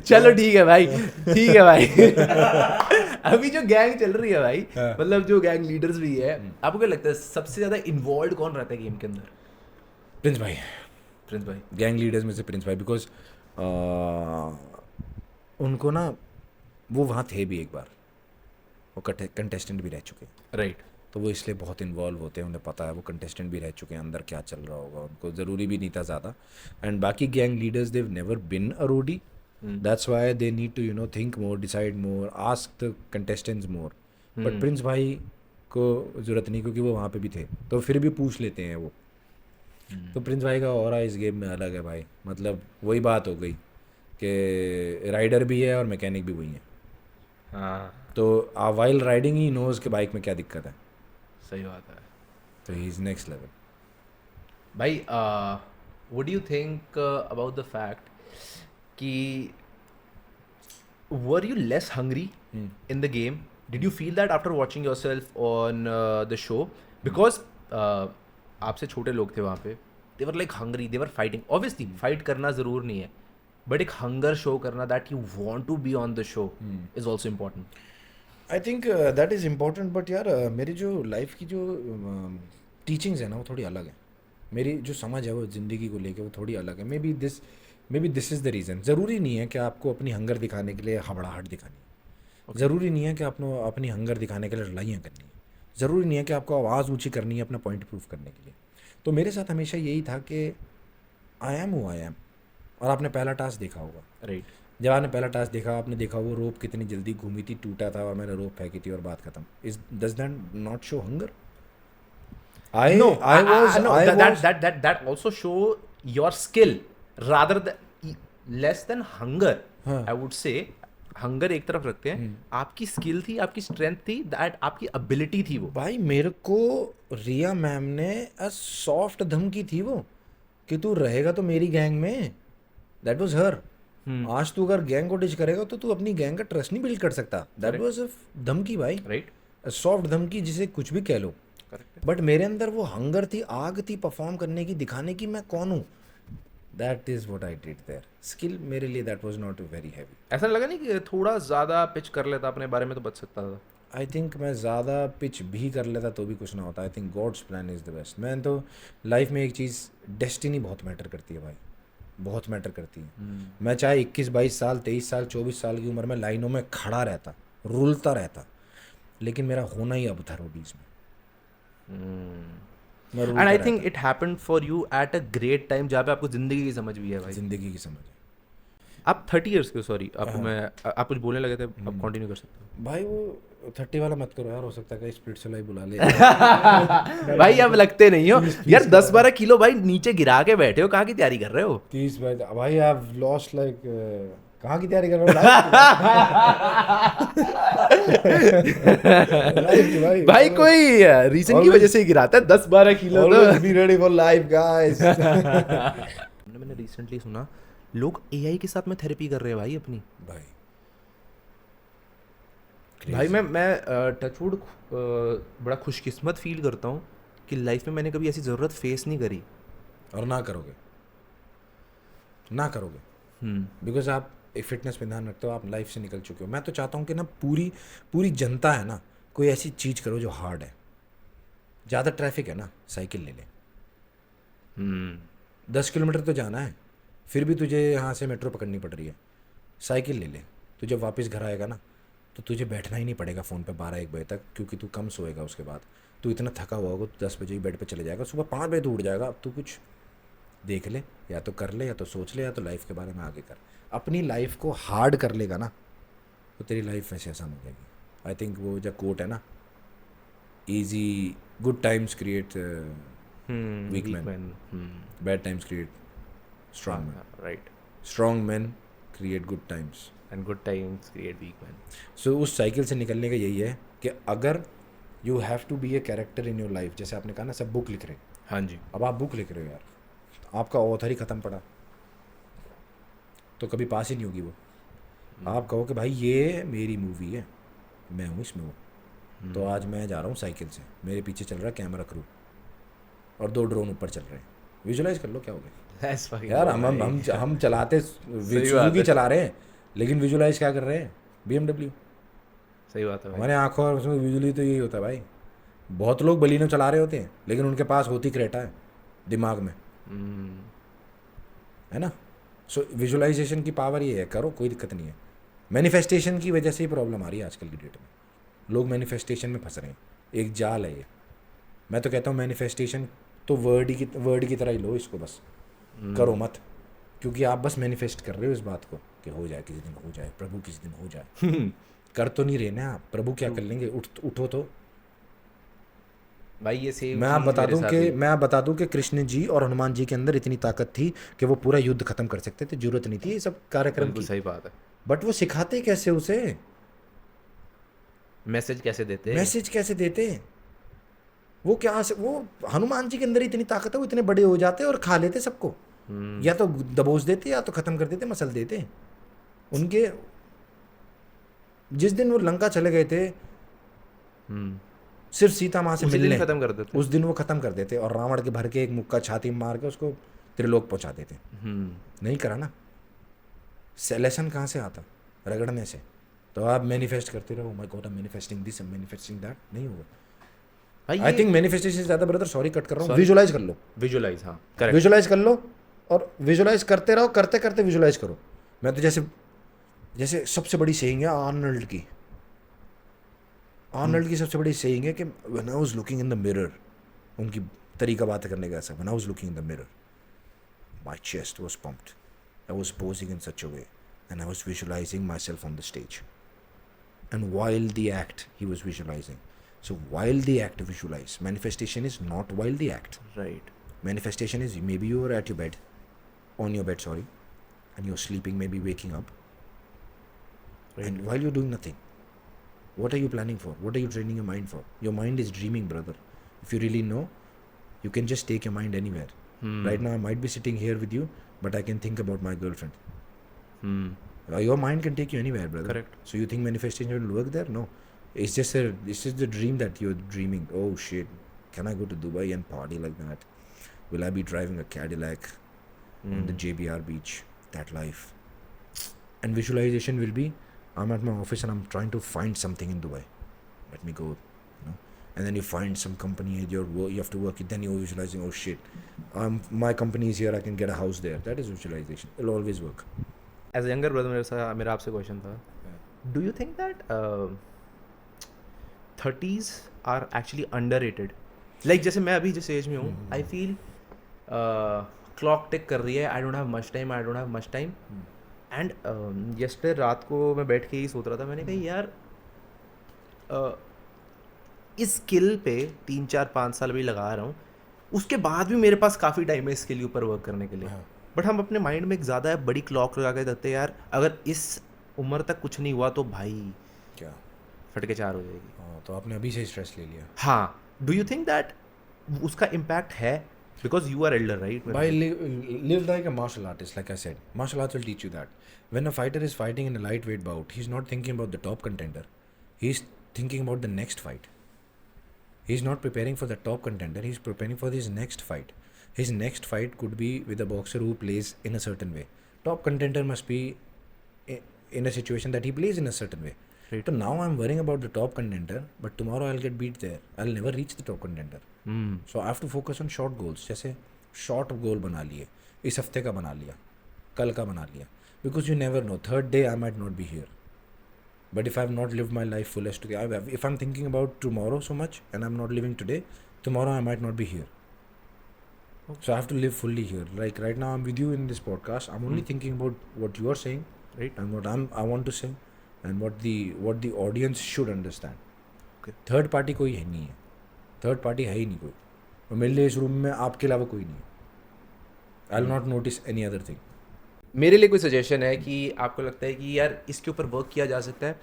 चलो ठीक है भाई, ठीक है भाई। अभी जो गैंग चल रही है भाई, मतलब जो गैंग लीडर्स भी है, आपको क्या लगता है सबसे ज्यादा इन्वॉल्व कौन रहता है गेम के अंदर? प्रिंस भाई, प्रिंस भाई, गैंग लीडर्स में से प्रिंस भाई, बिकॉज उनको ना, वो वहाँ थे भी एक बार, वो कंटेस्टेंट भी रह चुके हैं, राइट, तो वो इसलिए बहुत इन्वॉल्व होते हैं, उन्हें पता है, वो कंटेस्टेंट भी रह चुके हैं, अंदर क्या चल रहा होगा उनको ज़रूरी भी नहीं था ज़्यादा। एंड बाकी gang leaders they've never been a roadie, that's why they need to, you know, think more, decide more, ask the contestants more. But Prince भाई को ज़रूरत नहीं, क्योंकि वो वहाँ पे भी थे, तो फिर भी पूछ लेते हैं वो। तो प्रिंस भाई का ऑरा इस गेम में अलग है भाई, मतलब वही बात हो गई कि राइडर भी है और मैकेनिक भी वही है। हाँ तो वाइल राइडिंग ही नोज़ के बाइक में क्या दिक्कत है, सही बात है तो ही इज़ नेक्स्ट लेवल। भाई। What do you think about the fact कि were you less hungry in the game? Did you feel that after watching yourself on the show? Because आपसे छोटे लोग थे वहाँ पे, they were like hungry, they were fighting. Obviously fight करना ज़रूर नहीं है, but एक hunger show करना that you want to be on the show is also important. I think that is important, but यार मेरी जो लाइफ की जो टीचिंग्स है ना, वो थोड़ी अलग है। मेरी जो समझ है वो ज़िंदगी को लेके, वो थोड़ी अलग है। May be this is the reason. ज़रूरी नहीं है कि आपको अपनी हंगर दिखाने के लिए हबड़ाहट दिखानी है, ज़रूरी नहीं है कि आपको अपनी हंगर दिखाने के लिए लड़ाइयाँ करनी है, ज़रूरी नहीं है कि आपको आवाज़ ऊँची करनी है अपना पॉइंट प्रूव करने के लिए। तो मेरे साथ हमेशा यही था कि I am who I am. और आपने पहला टास्क देखा होगा, Right. जब आपने पहला टास्क देखा, आपने देखा वो रोप कितनी जल्दी घूमी थी, टूटा था और मैंने रोप फेंकी थी और बात खत्म। Is does that not show hunger? No, I was that also show your skill rather than less than hunger. हाँ. I would say hunger एक तरफ रखते हैं, आपकी स्किल थी, आपकी स्ट्रेंथ थी, दैट आपकी एबिलिटी थी वो। भाई मेरे को रिया मैम ने सॉफ्ट धमकी थी वो, कि तू रहेगा तो मेरी गैंग में। That was her. आज तू अगर गैंग को डिच करेगा तो तू अपनी गैंग का ट्रस्ट नहीं बिल्ड कर सकता। दैट वाज अ धमकी भाई, राइट, सॉफ्ट धमकी, जिसे कुछ भी कह लो। करेक्ट। बट मेरे अंदर वो हंगर थी, आग थी परफॉर्म करने की, दिखाने की मैं कौन हूँ। That is what I did there. Skill मेरे लिए that was not very heavy. ऐसा लगा नहीं कि थोड़ा ज़्यादा पिच कर लेता अपने बारे में तो बच सकता था? आई थिंक मैं ज़्यादा पिच भी कर लेता तो भी कुछ ना होता। I think God's plan is the best. मैं तो लाइफ में एक चीज़, डेस्टिनी बहुत मैटर करती है भाई, बहुत मैटर करती है। मैं चाहे 21, 22 साल, 23 साल, 24 साल की उम्र में लाइनों में खड़ा रहता, रुलता रहता, लेकिन मेरा होना ही अब था रोडीज में। मैं एंड रुलता आई रहता। Think it happened for you at a great time, जहाँ पे आपको ज़िंदगी की समझ भी है भाई। जिंदगी की समझ है आप 30 इयर्स के, सॉरी आपको मैं, आप कुछ बोलने लगे थे, आप कंटिन्यू कर सकते हो। भाई। वो 30 वाला मत करो यार, हो सकता है कि स्प्लिट से बुला ले। भाई आप लगते नहीं हो यार, 10-12 किलो भाई नीचे गिरा के बैठे हो, कहाँ की तैयारी कर रहे हो? 30 भाई आई हैव लॉस्ट लाइक, कहाँ की तैयारी कर रहे हो? भाई कोई रीजन की वजह से ही गिराता है 10-12 किलो तो। Always be ready for life, guys. मैंने रिसेंटली सुना लोग एआई के साथ में थेरेपी कर रहे हैं भाई अपनी। भाई भाई मैं टचवुड बड़ा खुशकिस्मत फील करता हूँ कि लाइफ में मैंने कभी ऐसी ज़रूरत फेस नहीं करी। और ना करोगे बिकॉज आप एक फिटनेस पे ध्यान रखते हो, आप लाइफ से निकल चुके हो। मैं तो चाहता हूँ कि ना पूरी जनता है ना, कोई ऐसी चीज़ करो जो हार्ड है। ज़्यादा ट्रैफिक है ना, साइकिल ले ले, 10 किलोमीटर तो जाना है, फिर भी तुझे यहाँ से मेट्रो पकड़नी पड़ रही है, साइकिल ले ले। तू जब वापस घर आएगा ना तो तुझे बैठना ही नहीं पड़ेगा फ़ोन पे 12-1 बजे तक, क्योंकि तू कम सोएगा। उसके बाद तू इतना थका हुआ होगा, तो 10 बजे ही बेड पे चले जाएगा, सुबह 5 बजे तू उठ जाएगा। अब तू कुछ देख ले, या तो कर ले, या तो सोच ले, या तो लाइफ के बारे में आगे कर। अपनी लाइफ को हार्ड कर लेगा ना तो तेरी लाइफ वैसे आसान हो जाएगी। आई थिंक वो जो कोट है ना, easy good times create weak man, bad times create strong man, right, strong man create good times and good times create weak man. So उस साइकिल से निकलने का यही है कि अगर you have to be a character in your life, जैसे आपने कहा ना सब बुक लिख रहे हैं, हाँ जी, अब आप बुक लिख रहे हो यार, आपका ऑथर ही ख़त्म पड़ा तो कभी पास ही नहीं होगी वो। आप कहो कि भाई ये मेरी मूवी है, मैं हूँ इसमें वो, तो आज मैं जा रहा हूँ साइकिल से, मेरे पीछे चल रहा है कैमरा क्रू और 2 ड्रोन ऊपर चल रहे हैं। विजुलाइज कर लो क्या हो गया That's fucking यार। cool, भाई। हम चलाते सुजुकी चला रहे हैं, लेकिन विजुलाइज क्या कर रहे हैं, BMW। सही बात है भाई। हमारे आंखों और उसमें विजुअली तो यही होता है भाई। बहुत लोग बलिनो चला रहे होते हैं, लेकिन उनके पास होती क्रेटा है दिमाग में, है ना। सो विजुअलाइजेशन की पावर ये है, करो, कोई दिक्कत नहीं है। मैनिफेस्टेशन की वजह से ही प्रॉब्लम आ रही है आजकल की डेट में, लोग मैनिफेस्टेशन में फंस रहे हैं। एक जाल है ये। मैं तो कहता हूँ मैनिफेस्टेशन तो वर्ड की तरह ही लो इसको, बस करो मत, क्योंकि आप बस मैनिफेस्ट कर रहे हो इस बात को कि हो जाए, किसी दिन हो जाए, प्रभु किसी दिन हो जाए। कर तो नहीं रहे ना आप, प्रभु क्या कर लेंगे, उठो तो। भाई ये सेम मैं आप बता दूं कि कृष्ण जी और हनुमान जी के अंदर इतनी ताकत थी कि वो पूरा युद्ध खत्म कर सकते थे, जरूरत नहीं थी ये सब कार्यक्रम बिल्कुल की। सही बात है। बट वो सिखाते कैसे उसे, मैसेज कैसे देते? मैसेज कैसे देते, वो वो हनुमान जी के अंदर इतनी ताकत है, वो इतने बड़े हो जाते और खा लेते सबको, या तो दबोच देते या तो खत्म कर देते, मसल देते। उनके जिस दिन वो लंका चले गए थे सिर्फ सीता माँ से उसी दिन मिलने, खत्म कर देते। उस दिन वो खत्म कर देते और रावण के भर के एक मुक्का छाती में मार के उसको त्रिलोक पहुंचा देते। नहीं करा ना। लेसन कहाँ से आता, रगड़ने से। तो आप मैनिफेस्ट करते रहो, my God I am manifesting this, I am manifesting that, नहीं होगा। भाई आई थिंक मैनिफेस्टेशन से ज़्यादा ब्रदर, सॉरी कट कर रहा हूँ, विजुलाइज कर लो। विजुलाइज, हाँ करेक्ट। विजुलाइज कर लो और विजुलाइज करते रहो, करते करते विजुलाइज करो। मैं तो जैसे सबसे बड़ी सेइंग है आर्नल्ड की सबसे बड़ी सेइंग है कि when I was looking in the mirror, उनकी तरीका बात करने का ऐसा, when I was looking in the mirror my chest was pumped, I was posing in such a way and I was visualising my self on the stage and while the act he was visualizing. So while the act visualize, manifestation is not while the act. Right. Manifestation is maybe you are at your bed, on your bed, sorry, and you're sleeping, maybe waking up, and while you're doing nothing, what are you planning for? What are you training your mind for? Your mind is dreaming, brother. If you really know, you can just take your mind anywhere. Right now I might be sitting here with you, but I can think about my girlfriend. Your mind can take you anywhere, brother. Correct. So you think manifestation will work there? No. It's just the dream that you're dreaming. Oh shit, can I go to Dubai and party like that? Will I be driving a Cadillac on the JBR beach? That life. And visualization will be, I'm at my office and I'm trying to find something in Dubai. Let me go, you know. And then you find some company you have to work it. Then you're visualizing, oh shit, my company is here, I can get a house there. That is visualization. It'll always work. As a younger brother मेरा आपसे question था, do you think that 30s are actually underrated? Like जैसे मैं अभी जिस as में हूँ, I feel clock टिक कर रही है, I don't have much time and yesterday रात को मैं बैठ के ही सोच रहा था, मैंने कहा यार इस स्किल पे 3-4-5 साल भी लगा रहा हूँ, उसके बाद भी मेरे पास काफ़ी टाइम है इसके लिए ऊपर वर्क करने के लिए। बट हम अपने माइंड में एक ज़्यादा बड़ी क्लॉक लगा के रखते हैं यार, अगर इस उम्र तक कुछ नहीं हुआ तो भाई क्या फट के 4 हो जाएगी। हाँ, तो आपने अभी से स्ट्रेस ले लिया। हाँ, डू यू थिंक दैट उसका इम्पैक्ट है? Because you are elder, right? By live like a martial artist, like I said. Martial arts will teach you that. When a fighter is fighting in a lightweight bout, he's not thinking about the top contender. He's thinking about the next fight. He's not preparing for the top contender. He's preparing for his next fight. His next fight could be with a boxer who plays in a certain way. Top contender must be in a situation that he plays in a certain way. Right. So now I'm worrying about the top contender, but tomorrow I'll get beat there. I'll never reach the top contender. So I have to focus on short goals. जैसे short गोल बना लिए, इस हफ्ते का बना लिया, कल का बना लिया, because you never know, third day I might not be here. But if I have not lived my life fullest today, if I'm thinking about tomorrow so much and I'm not living today, tomorrow I might not be here. So I have to live fully here. Like right now I'm with you in this podcast. I'm only thinking about what you are saying, Right. and what I want to say, and what the audience should understand. Okay. Third party कोई है नहीं है. Third party है ही नहीं कोई. और मेरे लिए इस रूम में आपके अलावा कोई नहीं है. I'll not notice any other thing. मेरे लिए कोई सजेशन है कि आपको लगता है कि यार इसके ऊपर वर्क किया जा सकता है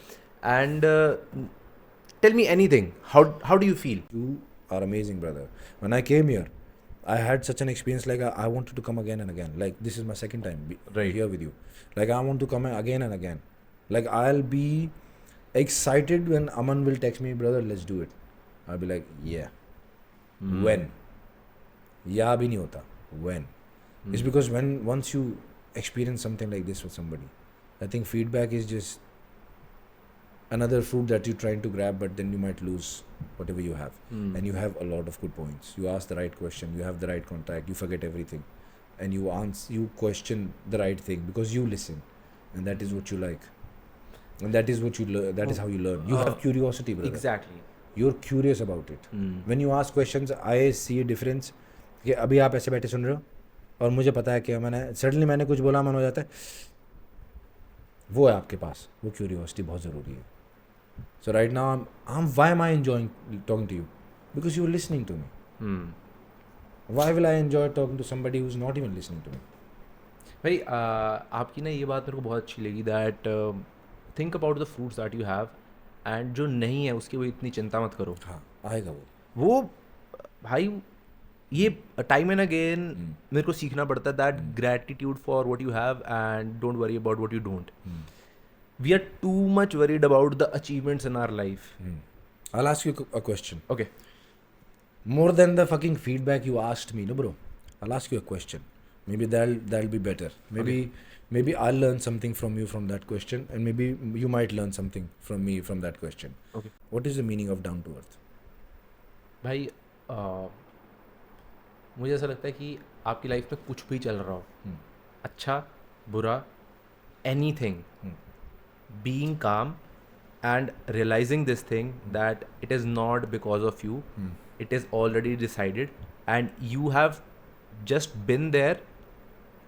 and tell me anything, how do you feel? You are amazing, brother. When I came here, I had such an experience. Like I wanted to come again and again. Like this is my second time Right. here with you. Like I want to come again and again. Like I'll be excited when Aman will text me, brother, let's do it. I'll be like, yeah. When? Yeah, abhi nahi hota. When? It's because once you experience something like this with somebody, I think feedback is just another fruit that you're trying to grab, but then you might lose whatever you have. And you have a lot of good points. You ask the right question, you have the right contact, you forget everything, and you question the right thing because you listen, and that is what you like, and that is what you learn. That is how you learn. You have curiosity, brother. Exactly. You're curious about it. When you ask questions, I see a difference. कि अभी आप ऐसे बैठे सुन रहे हो और मुझे पता है कि मैंने कुछ बोला, मन हो जाता है, वो है आपके पास. वो क्यूरियोसिटी बहुत ज़रूरी है. So right now why am I enjoying talking to you? Because you're listening to me. Why will I enjoy talking to somebody who's not even listening to me? भाई आपकी ना ये बात मेरे को बहुत अच्छी लगी that think about the fruits that you have and जो नहीं है उसकी वो इतनी चिंता मत करो. हाँ, आएगा वो. भाई ये टाइम एंड अगेन मेरे को सीखना पड़ता है that gratitude for what you have and don't worry about what you don't. We are too much worried about the achievements in our life. I'll ask you a question. Okay. More than the fucking feedback you asked me, no bro. I'll ask you a question. Maybe that'll be better. Maybe I'll learn something from you from that question, and maybe you might learn something from me from that question. Okay. What is the meaning of down to earth? भाई मुझे ऐसा लगता है कि आपकी life में कुछ भी चल रहा हो, अच्छा बुरा, एनीथिंग, बीइंग काम and realizing this thing that it is not because of you, it is already decided and you have just been there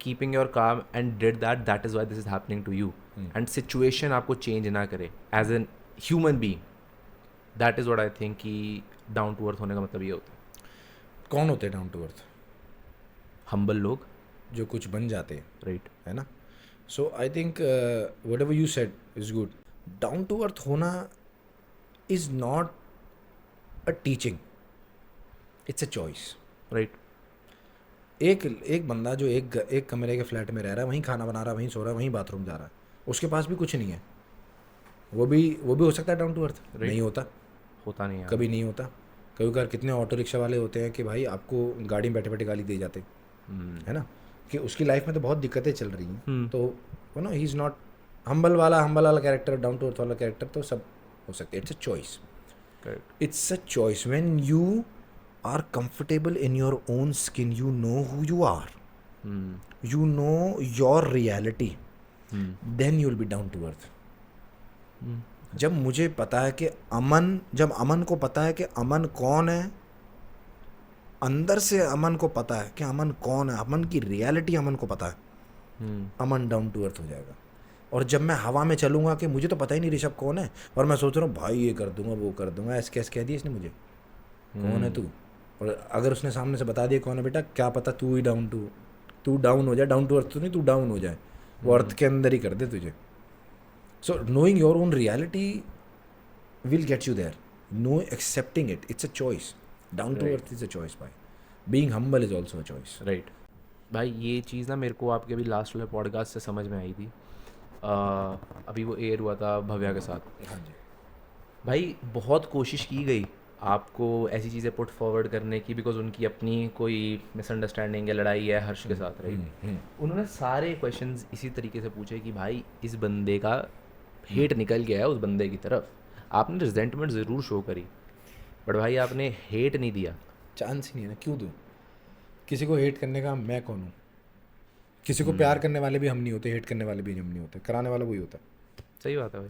keeping your calm and did that is why this is happening to you. And situation आपको change ना करे as an human being. That is what I think कि down to earth होने का मतलब ये होता है. कौन होते हैं डाउन टू अर्थ? humble लोग, जो कुछ बन जाते हैं, right? है ना? So I think whatever you said is good. Down to earth होना is not a teaching, it's a choice. right? एक बंदा जो एक कमरे के फ्लैट में रह रहा है, वहीं खाना बना रहा है, वहीं सो रहा है, वहीं बाथरूम जा रहा है, उसके पास भी कुछ नहीं है, वो भी हो सकता है डाउन टू अर्थ. नहीं होता नहीं यार. कभी नहीं होता. कभी कभार कितने ऑटो रिक्शा वाले होते हैं कि भाई आपको गाड़ी में बैठे बैठे गाली दे जाते, है ना, कि उसकी लाइफ में तो बहुत दिक्कतें चल रही हैं, तो वो ना ही इज़ नॉट हम्बल वाला कैरेक्टर, डाउन टू अर्थ वाला कैरेक्टर, तो सब हो सकते हैं. It's a choice. It's a choice. When you are comfortable in your own skin, you know who you are, you know your reality, then you'll be down to earth. जब मुझे पता है कि जब अमन को पता है कि अमन कौन है, अंदर से अमन को पता है कि अमन कौन है, अमन की रियलिटी अमन को पता है, अमन डाउन टू अर्थ हो जाएगा. और जब मैं हवा में चलूँगा कि मुझे तो पता ही नहीं ऋषभ कौन है, और मैं सोच रहा हूँ भाई ये कर दूंगा वो कर दूंगा, ऐसे कैसे कह दिया इसने मुझे, कौन है तू, और अगर उसने सामने से बता दिया कौन है बेटा, क्या पता तू डाउन हो जाए, डाउन टू अर्थ तो नहीं, तू डाउन हो जाए, वो अर्थ के अंदर ही कर दे तुझे. So knowing your own reality will get you there. No accepting it, it's a choice. Down to earth is a choice. By being humble is also a choice. Right. भाई ये चीज़ ना मेरे को आपके अभी लास्ट वाले पॉडकास्ट से समझ में आई थी. अभी वो एयर हुआ था भव्या के साथ. हाँ जी भाई बहुत कोशिश की गई आपको ऐसी चीज़ें पुट फॉरवर्ड करने की, बिकॉज उनकी अपनी कोई मिसअंडरस्टैंडिंग या लड़ाई है हर्ष के साथ, राइट? उन्होंने सारे क्वेश्चंस इसी तरीके से पूछे कि भाई इस बंदे का हेट निकल गया है उस बंदे की तरफ. आपने रिजेंटमेंट ज़रूर शो करी, बट भाई आपने हेट नहीं दिया. चांस ही नहीं है ना, क्यों दूँ? किसी को हेट करने का मैं कौन हूँ? किसी को प्यार करने वाले भी हम नहीं होते, हेट करने वाले भी हम नहीं होते, कराने वाला वही होता है। सही बात है भाई।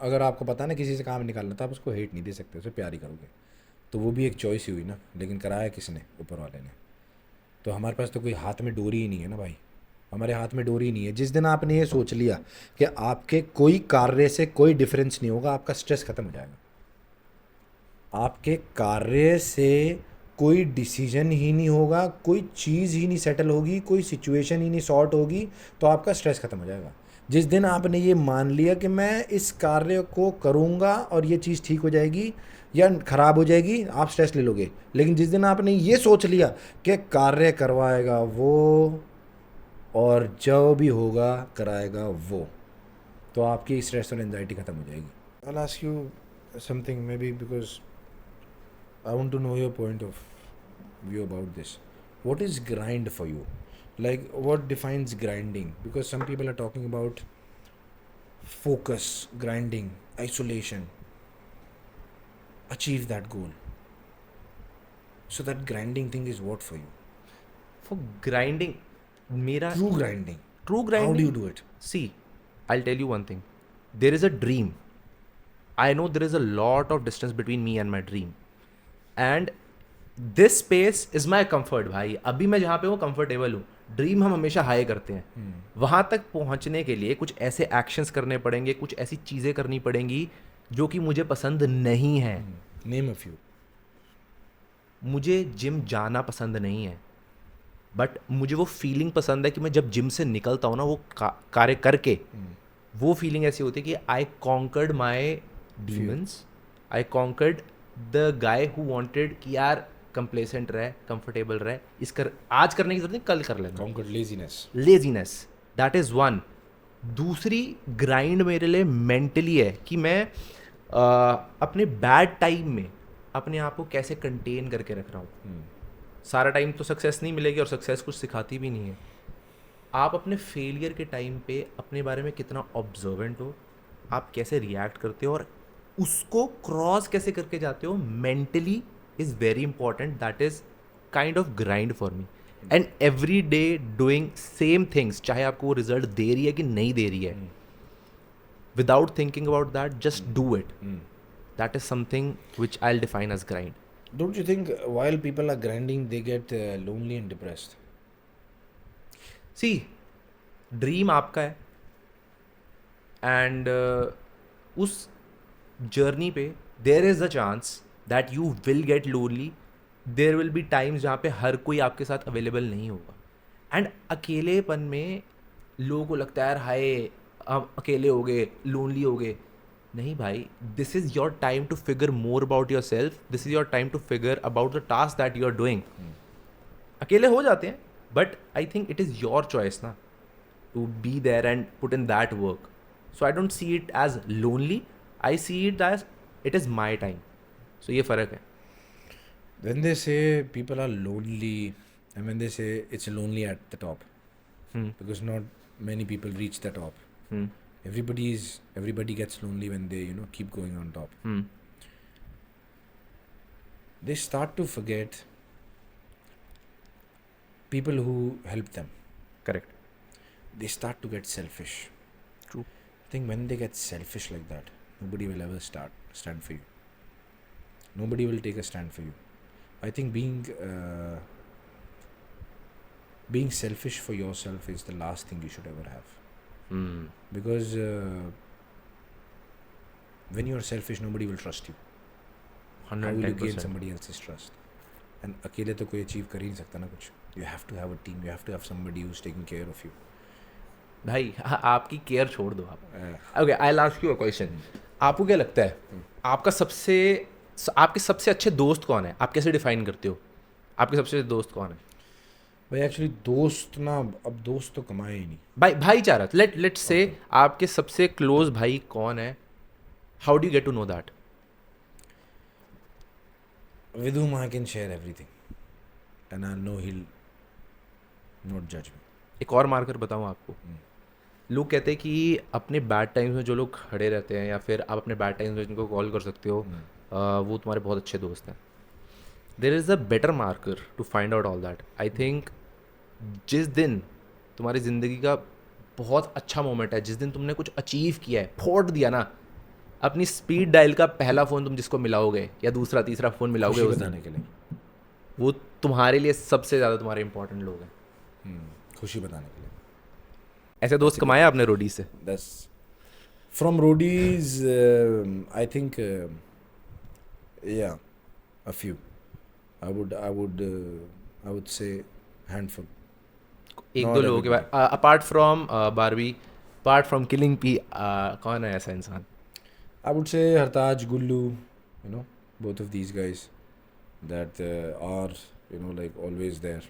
अगर आपको पता है ना किसी से काम निकालना था, आप उसको हेट नहीं दे सकते, उसे प्यार ही करोगे, तो वो भी एक चॉइस ही हुई ना। लेकिन कराया किसने? ऊपर वाले ने। तो हमारे पास तो कोई हाथ में डोरी ही नहीं है ना भाई, हमारे हाथ में डोरी ही नहीं है। जिस दिन आपने ये सोच लिया कि आपके कोई कार्य से कोई डिफरेंस नहीं होगा, आपका स्ट्रेस खत्म हो जाएगा। आपके कार्य से कोई डिसीजन ही नहीं होगा, कोई चीज़ ही नहीं सेटल होगी, कोई सिचुएशन ही नहीं सॉर्ट होगी, तो आपका स्ट्रेस खत्म हो जाएगा। जिस दिन आपने ये मान लिया कि मैं इस कार्य को करूँगा और ये चीज़ ठीक हो जाएगी या ख़राब हो जाएगी, आप स्ट्रेस ले लोगे। लेकिन जिस दिन आपने ये सोच लिया कि कार्य करवाएगा वो और जो भी होगा कराएगा वो, तो आपकी स्ट्रेस और एंजाइटी ख़त्म हो जाएगी। I'll ask you something maybe because I want to know your point of view about this. What is grind for you? Like, what defines grinding? Because some people are talking about focus, grinding, isolation. Achieve that goal. So that grinding thing is what for you? For grinding, मेरा True grinding. true grinding. How do you do it? See, I'll tell you one thing. There is a dream. I know there is a lot of distance between me and my dream. And this space is my comfort भाई। अभी मैं जहाँ पे हूँ comfortable हूँ। Dream हम हमेशा high करते हैं। वहाँ तक पहुँचने के लिए कुछ ऐसे एक्शंस करने पड़ेंगे, कुछ ऐसी चीज़ें करनी पड़ेंगी जो कि मुझे पसंद नहीं है। Name a few. मुझे जिम जाना पसंद नहीं है, बट मुझे वो फीलिंग पसंद है कि मैं जब जिम से निकलता हूँ ना, वो कार्य करके वो फीलिंग ऐसी होती है कि I conquered my demons, I conquered the guy who wanted कि यार कंप्लेसेंट रहे, कंफर्टेबल रहे, आज करने की जरूरत नहीं, कल कर लेना। Conquered laziness. Laziness, that is one. दूसरी ग्राइंड मेरे लिए मेंटली है कि मैं अपने बैड टाइम में अपने आप को कैसे कंटेन करके रख रहा हूँ। सारा टाइम तो सक्सेस नहीं मिलेगी और सक्सेस कुछ सिखाती भी नहीं है। आप अपने फेलियर के टाइम पे अपने बारे में कितना ऑब्जर्वेंट हो, आप कैसे रिएक्ट करते हो और उसको क्रॉस कैसे करके जाते हो mentally is very important. That is kind of grind for me. And every day doing same things, चाहे आपको वो रिजल्ट दे रही है कि नहीं दे रही है, without thinking about that, just do it. That is something which I will define as grind. Don't you think while people are grinding, they get lonely and depressed? See, dream आपका है and उस journey पे there is a chance that you will get lonely. There will be times जहाँ पे हर कोई आपके साथ available नहीं होगा। एंड अकेलेपन में लोगों को लगता है यार हाय हम अकेले हो गए, लोनली हो गए। नहीं भाई, this is your time to figure more about yourself, this is your time to figure about the task that you are doing. अकेले हो जाते हैं, but I think it is your choice ना to be there and put in that work. So I don't see it as lonely, I see it as it is my time. So ये फ़र्क है। When they say people are lonely, and when they say it's lonely at the top, because not many people reach the top. Everybody gets lonely when they keep going on top. They start to forget people who help them. Correct. They start to get selfish. True. I think when they get selfish like that, nobody will ever stand for you. Nobody will take a stand for you. I think being selfish for yourself is the last thing you should ever have. Because when you are selfish, nobody will trust you. How will you gain 110%. somebody else's trust? And अकेले तो कोई achieve कर ही नहीं सकता ना कुछ. You have to have a team. You have to have somebody who's taking care of you. भाई आपकी केयर छोड़ दो आप। Okay, I will ask you a question. आपको क्या लगता है आपके सबसे अच्छे दोस्त कौन है? आप कैसे डिफाइन करते हो आपके सबसे अच्छे दोस्त कौन है? भाई एक्चुअली दोस्त ना, अब दोस्त तो कमाए ही नहीं. भाईचारा, लेट्स से आपके सबसे क्लोज भाई कौन है? How do you get to know that? With whom I can share everything, and I know he'll not judge me. एक और मार्कर बताऊँ आपको. लोग कहते हैं कि अपने बैड टाइम्स में जो लोग खड़े रहते हैं या फिर आप अपने बैड टाइम्स में जिनको कॉल कर सकते हो वो तुम्हारे बहुत अच्छे दोस्त हैं. There is a better marker to find out all that. I think जिस दिन तुम्हारी ज़िंदगी का बहुत अच्छा मोमेंट है, जिस दिन तुमने कुछ अचीव किया है, फोड़ दिया ना, अपनी स्पीड डायल का पहला फ़ोन तुम जिसको मिलाओगे या दूसरा तीसरा फ़ोन मिलाओगे खुशी उस दिन, बताने के लिए, वो तुम्हारे लिए सबसे ज़्यादा तुम्हारे इंपॉर्टेंट लोग हैं. खुशी बताने के लिए. ऐसे दोस्त कमाए आपने रोडी से? That's from roadies. I think, yeah, a few. I would say handful. एक Not दो लोगों के बाद apart from Barbie, apart from killing P, कौन है ऐसा इंसान? I would say Hartaj, Gullu, both of these guys that are, like always there.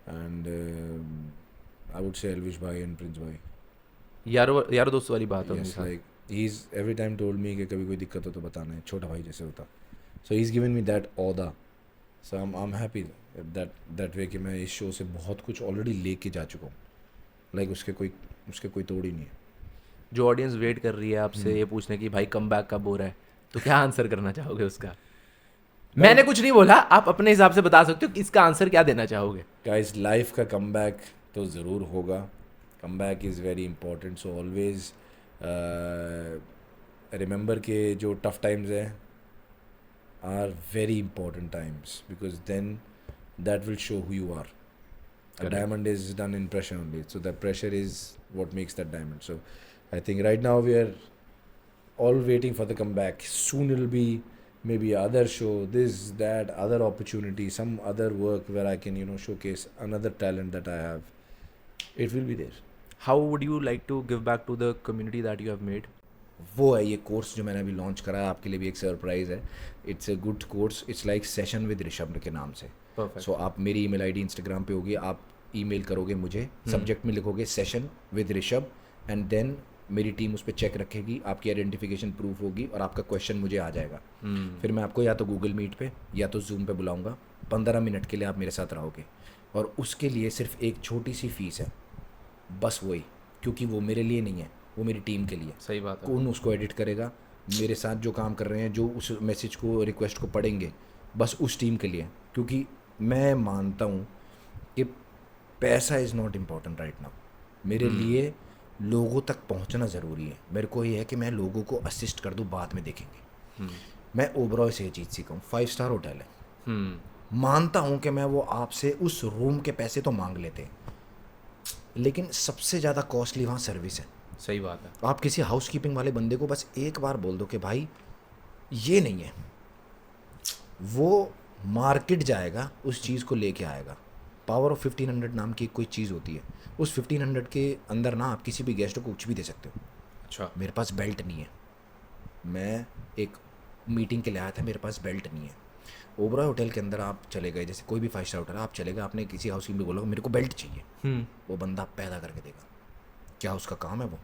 And I would say Elvish Bhai and Prince Bhai. यारो दोस्त वाली बात है उनके Yes, साथ. like he's every time told me कि कभी कोई दिक्कत हो तो बताना है, छोटा भाई जैसे होता. So he's given me that order. So I'm happy that way कि मैं इस शो से बहुत कुछ ऑलरेडी लेके जा चुका हूँ. Like उसके कोई तोड़ ही नहीं है. जो ऑडियंस वेट कर रही है आपसे ये पूछने की भाई कम बैक कब हो रहा है, तो क्या आंसर करना चाहोगे उसका? मैंने कुछ नहीं बोला, आप अपने हिसाब से बता सकते हो कि इसका आंसर क्या देना चाहोगे. Guys, लाइफ का कमबैक तो ज़रूर होगा. Comeback is very important. So always remember के जो टफ टाइम्स हैं are very important times, because then that will show who you are. A Correct. diamond is done in pressure only. So that pressure is what makes that diamond. So I think right now we are all waiting for the comeback. Soon it'll be maybe other show, this, that, other opportunity, some other work where I can, showcase another talent that I have. It will be there. How would you like to give back to the community that you have made? वो है ये course जो मैंने अभी launch करा है, आपके लिए भी एक सरप्राइज़ है. It's a good course. It's like session with Rishabh के नाम से. Perfect. सो आप मेरी ईमेल आईडी इंस्टाग्राम पे होगी, आप ईमेल करोगे मुझे, सब्जेक्ट में लिखोगे session with Rishabh, and then मेरी टीम उस पर चेक रखेगी, आपकी आइडेंटिफिकेशन प्रूफ होगी और आपका क्वेश्चन मुझे आ जाएगा. फिर मैं आपको या तो गूगल मीट पे या तो जूम पे बुलाऊंगा. 15 मिनट के लिए आप मेरे साथ रहोगे और उसके लिए सिर्फ एक छोटी सी फीस है, बस वही. क्योंकि वो मेरे लिए नहीं है, वो मेरी टीम के लिए. सही बात है. कौन उसको एडिट करेगा, मेरे साथ जो काम कर रहे हैं, जो उस मैसेज को रिक्वेस्ट को पढ़ेंगे, बस उस टीम के लिए. क्योंकि मैं मानता हूँ कि पैसा is not important right now. मेरे लिए लोगों तक पहुँचना ज़रूरी है. मेरे को ये है कि मैं लोगों को असिस्ट कर दूँ, बाद में देखेंगे. मैं ओबरॉय से ये चीज़ सीखा हूँ. 5 स्टार होटल है, मानता हूँ कि मैं वो आपसे उस रूम के पैसे तो मांग लेते हैं, लेकिन सबसे ज़्यादा कॉस्टली वहाँ सर्विस है. सही बात है. आप किसी हाउस कीपिंग वाले बंदे को बस एक बार बोल दो कि भाई ये नहीं है, वो मार्केट जाएगा, उस चीज़ को लेके आएगा. पावर ऑफ 1500 नाम की कोई चीज़ होती है. उस 1500 के अंदर ना आप किसी भी गेस्ट को कुछ भी दे सकते हो. अच्छा. मेरे पास बेल्ट नहीं है, मैं एक मीटिंग के लिए आया था, मेरे पास बेल्ट नहीं है. ओबरॉय होटल के अंदर आप चले गए, जैसे कोई भी 5 स्टार होटल है, आप चले गए, आपने किसी हाउस कीपिंग को बोला मेरे को बेल्ट चाहिए, वो बंदा पैदा करके देगा. क्या उसका काम है वो?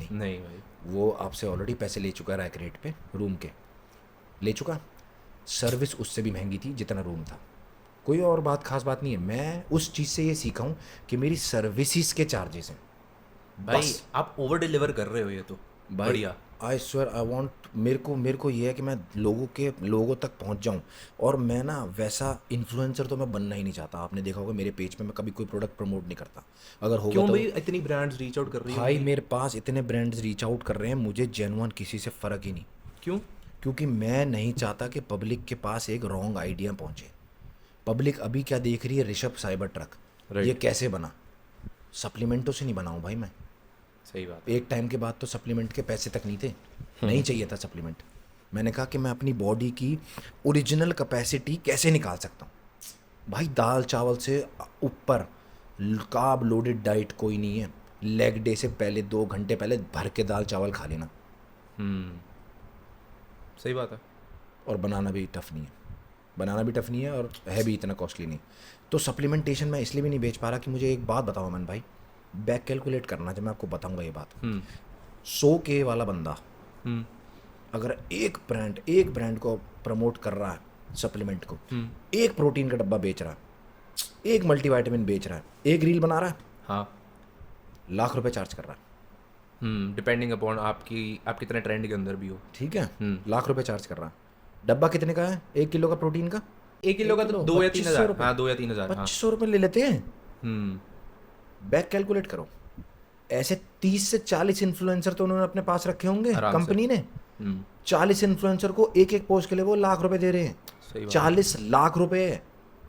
नहीं भाई. वो आपसे ऑलरेडी पैसे ले चुका है रैक रेट पे, रूम के ले चुका. सर्विस उससे भी महंगी थी जितना रूम था. कोई और खास बात नहीं है. मैं उस चीज़ से ये सीखा हूँ कि मेरी सर्विसेज के चार्जेस हैं. भाई बस. आप ओवर डिलीवर कर रहे हो, ये तो बढ़िया. आई स्वेयर आई वांट, मेरे को ये है कि मैं लोगों तक पहुंच जाऊं. और मैं ना वैसा इन्फ्लुएंसर तो मैं बनना ही नहीं चाहता. आपने देखा होगा मेरे पेज पे मैं कभी कोई प्रोडक्ट प्रमोट नहीं करता. अगर होगा क्यों तो भाई इतनी ब्रांड्स रीच आउट कर रही है? भाई मेरे पास इतने ब्रांड्स रीच आउट कर रहे हैं, मुझे जेन्युइन किसी से फ़र्क ही नहीं. क्यों? क्योंकि मैं नहीं चाहता कि पब्लिक के पास एक रॉन्ग आइडिया पहुंचे. पब्लिक अभी क्या देख रही है, ऋषभ साइबर ट्रक, ये कैसे बना? सप्लीमेंटों से नहीं बनाऊं भाई मैं. सही बात. एक टाइम के बाद तो सप्लीमेंट के पैसे तक नहीं थे, नहीं चाहिए था सप्लीमेंट. मैंने कहा कि मैं अपनी बॉडी की ओरिजिनल कैपेसिटी कैसे निकाल सकता हूँ. भाई दाल चावल से ऊपर कार्ब लोडेड डाइट कोई नहीं है. लेग डे से पहले 2 घंटे पहले भर के दाल चावल खा लेना. सही बात है. और बनाना भी टफ़ नहीं है, और है भी इतना कॉस्टली नहीं. तो सप्लीमेंटेशन मैं इसलिए भी नहीं बेच पा रहा कि मुझे एक बात बताओ अमन भाई, बैक कैलकुलेट करना, जब मैं आपको बताऊंगा ये बात. 100K वाला बंदा अगर एक ब्रांड को प्रमोट कर रहा है, सप्लीमेंट को, एक प्रोटीन का डब्बा बेच रहा है, एक मल्टीविटामिन बेच रहा है, एक रील बना रहा है, हाँ, लाख रुपए चार्ज कर रहा है. डिपेंडिंग अपॉन आप कितने ट्रेंड के अंदर भी हो. ठीक है, लाख रुपए चार्ज कर रहा है. डब्बा कितने का है? 1 किलो का प्रोटीन का 1 किलो का तो 2 या 3 हज़ार, हाँ 2 या 3 हज़ार, हाँ 2500 रुपये ले लेते हैं। बैक कैलकुलेट करो, ऐसे 30 से 40 इन्फ्लुएंसर तो उन्होंने अपने पास रखे होंगे आराम से। कंपनी ने। 40 इन्फ्लुएंसर को एक एक पोस्ट के लिए वो लाख रुपए दे रहे हैं। सही बात 40 लाख रुपए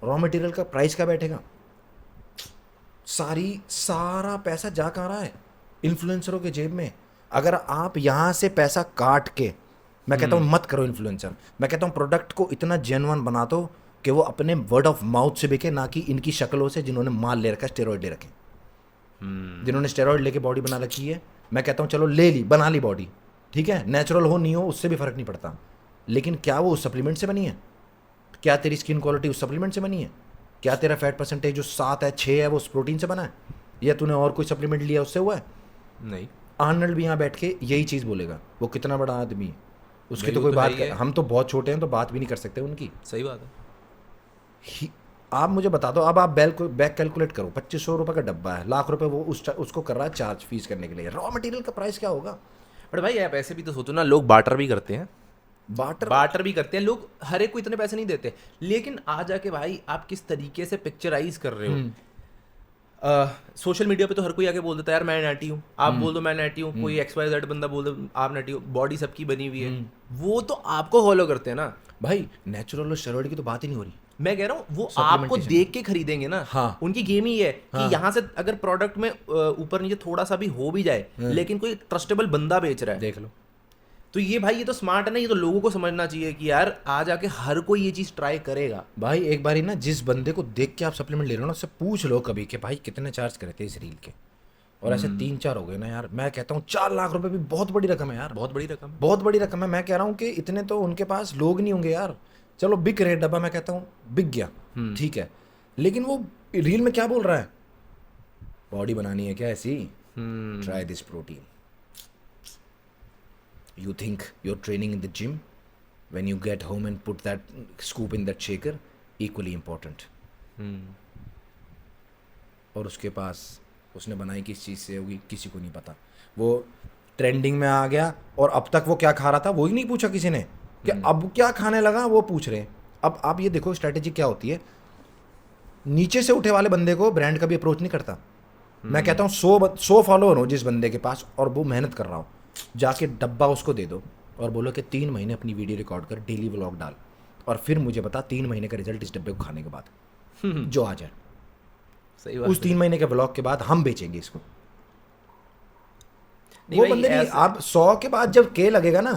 रॉ मटेरियल का प्राइस क्या बैठेगा? सारा पैसा जा कहाँ रहा है? इन्फ्लुएंसरों के जेब में। अगर आप यहाँ से पैसा काट के, मैं कहता हूँ मत करो इन्फ्लुएंसर, मैं कहता हूँ प्रोडक्ट को इतना जेन्युइन बना दो कि वो अपने वर्ड ऑफ माउथ से बिके, ना कि इनकी शक्लों से जिन्होंने माल ले रखा है, स्टेरॉइड ले रखे, जिन्होंने स्टेरॉइड लेके बॉडी बना रखी है। मैं कहता हूँ चलो ले ली, बना ली बॉडी, ठीक है, नेचुरल हो नहीं हो उससे भी फर्क नहीं पड़ता, लेकिन क्या वो उस सप्लीमेंट से बनी है? क्या तेरी स्किन क्वालिटी उस सप्लीमेंट से बनी है? क्या तेरा फैट परसेंटेज जो 7 है 6 है वो उस प्रोटीन से बना है? या तूने और कोई सप्लीमेंट लिया उससे हुआ है? नहीं। आर्नल्ड भी यहाँ बैठ के यही चीज़ बोलेगा, वो कितना बड़ा आदमी है, उसकी भाई तो वो कोई तो है बात ही है। हम तो बहुत छोटे हैं तो बात भी नहीं कर सकते उनकी। सही बात है। आप मुझे बता दो, अब आप बैक कैलकुलेट करो, 2500 रुपये का डब्बा है, लाख रुपए वो उसको कर रहा है चार्ज फीस करने के लिए। रॉ मटेरियल का प्राइस क्या होगा? बट भाई आप ऐसे भी तो सोचो ना, लोग बार्टर भी करते हैं, बाटर भी करते हैं लोग, हर एक को इतने पैसे नहीं देते। लेकिन आ जाके भाई आप किस तरीके से पिक्चराइज कर रहे हो। सोशल मीडिया पे तो हर कोई आके बोल देता है यार मैं नैटी हूँ, आप बोल दो मैं नैटी हूँ, कोई XYZ बंदा बोल दो आप नैटी हो, बॉडी सबकी बनी हुई है, वो तो आपको फॉलो करते हैं ना भाई। नेचुरल और स्टेरॉइड की तो बात ही नहीं हो रही। मैं कह रहा हूँ वो आपको देख के खरीदेंगे ना। हाँ। उनकी गेम ही है कि यहाँ से अगर प्रोडक्ट में ऊपर नीचे थोड़ा सा भी हो भी जाए, लेकिन कोई ट्रस्टेबल बंदा बेच रहा है, देख लो। तो ये भाई ये तो स्मार्ट है ना, ये तो लोगों को समझना चाहिए कि यार आ जाके हर कोई ये चीज ट्राई करेगा। भाई एक बारी ना जिस बंदे को देख के आप सप्लीमेंट ले रहे हो ना, उससे पूछ लो कभी कि भाई कितने चार्ज करे थे इस रील के, और ऐसे 3-4 हो गए ना यार। मैं कहता हूँ 4 लाख रुपए भी बहुत बड़ी रकम है यार, बहुत बड़ी रकम है। बहुत बड़ी रकम है। मैं कह रहा हूँ कि इतने तो उनके पास लोग नहीं होंगे यार। चलो बिक रहे डब्बा, मैं कहता हूँ बिक गया, ठीक है, लेकिन वो रील में क्या बोल रहा है? बॉडी बनानी है क्या ऐसी? Try this protein. You think you're training in the gym, when you get home and put that scoop in that shaker, equally important. और उसके पास उसने बनाई किस चीज़ से होगी किसी को नहीं पता। वो ट्रेंडिंग में आ गया और अब तक वो क्या खा रहा था वो ही नहीं पूछा किसी ने कि अब क्या खाने लगा, वो पूछ रहे हैं। अब आप ये देखो स्ट्रेटेजी क्या होती है, नीचे से उठे वाले बंदे को ब्रांड कभी अप्रोच नहीं करता। मैं कहता हूँ 100 फॉलोअर हो जिस बंदे के पास और वो मेहनत कर रहा हो, जाके डब्बा उसको दे दो और बोलो कि 3 महीने अपनी वीडियो रिकॉर्ड कर, डेली व्लॉग डाल, और फिर मुझे बता 3 महीने का रिजल्ट इस डब्बे को खाने के बाद जो आ जाए। सही बात उस 3 महीने के व्लॉग के बाद हम बेचेंगे इसको। नहीं वो भाई, बंदे नहीं, आप 100 के बाद जब के लगेगा ना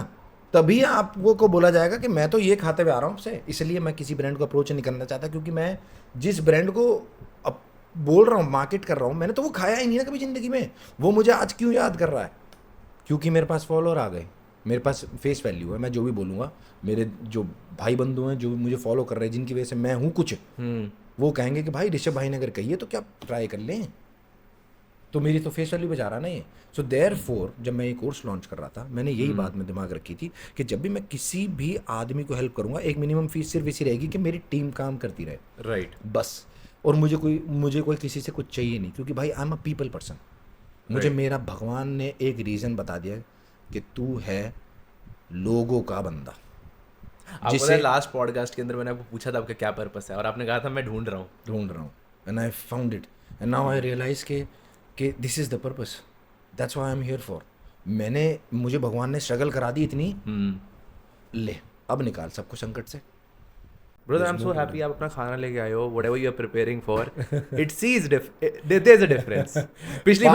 तभी आपको को बोला जाएगा कि मैं तो ये खाते हुए आ रहा हूँ से, इसलिए मैं किसी ब्रांड को अप्रोच नहीं करना चाहता, क्योंकि मैं जिस ब्रांड को अब बोल रहा हूँ मार्केट कर रहा हूँ, मैंने तो वो खाया ही नहीं ना कभी ज़िंदगी में। वो मुझे आज क्यों याद कर रहा है? क्योंकि मेरे पास फॉलोअर आ गए, मेरे पास फेस वैल्यू है। मैं जो भी बोलूँगा, मेरे जो भाई बंधु हैं जो मुझे फॉलो कर रहे हैं, जिनकी वजह से मैं हूँ कुछ, वो कहेंगे कि भाई ऋषभ भाई ने अगर कही है तो क्या ट्राई कर लें, तो मेरी तो फेस वैल्यू बचा रहा ना ये। सो देयरफॉर जब मैं ये कोर्स लॉन्च कर रहा था, मैंने यही बात में दिमाग रखी थी कि जब भी मैं किसी भी आदमी को हेल्प करूँगा, एक मिनिमम फीस सिर्फ इसी रहेगी कि मेरी टीम काम करती रहे, राइट, बस। और मुझे कोई किसी से कुछ चाहिए नहीं, क्योंकि भाई I am a people person. मुझे मेरा भगवान ने एक रीज़न बता दिया कि तू है लोगों का बंदा। जिसे लास्ट पॉडकास्ट के अंदर मैंने आपको पूछा था आपका क्या पर्पस है, और आपने कहा था मैं ढूंढ रहा हूँ, and I found it and now I realize कि this is the purpose, that's why I am here for. मुझे भगवान ने स्ट्रगल करा दी इतनी, ले अब निकाल सबको संकट से। Brother, I am so happy आप अपना खाना लेके आए हो, whatever you are preparing for, it sees there is a difference. पिछली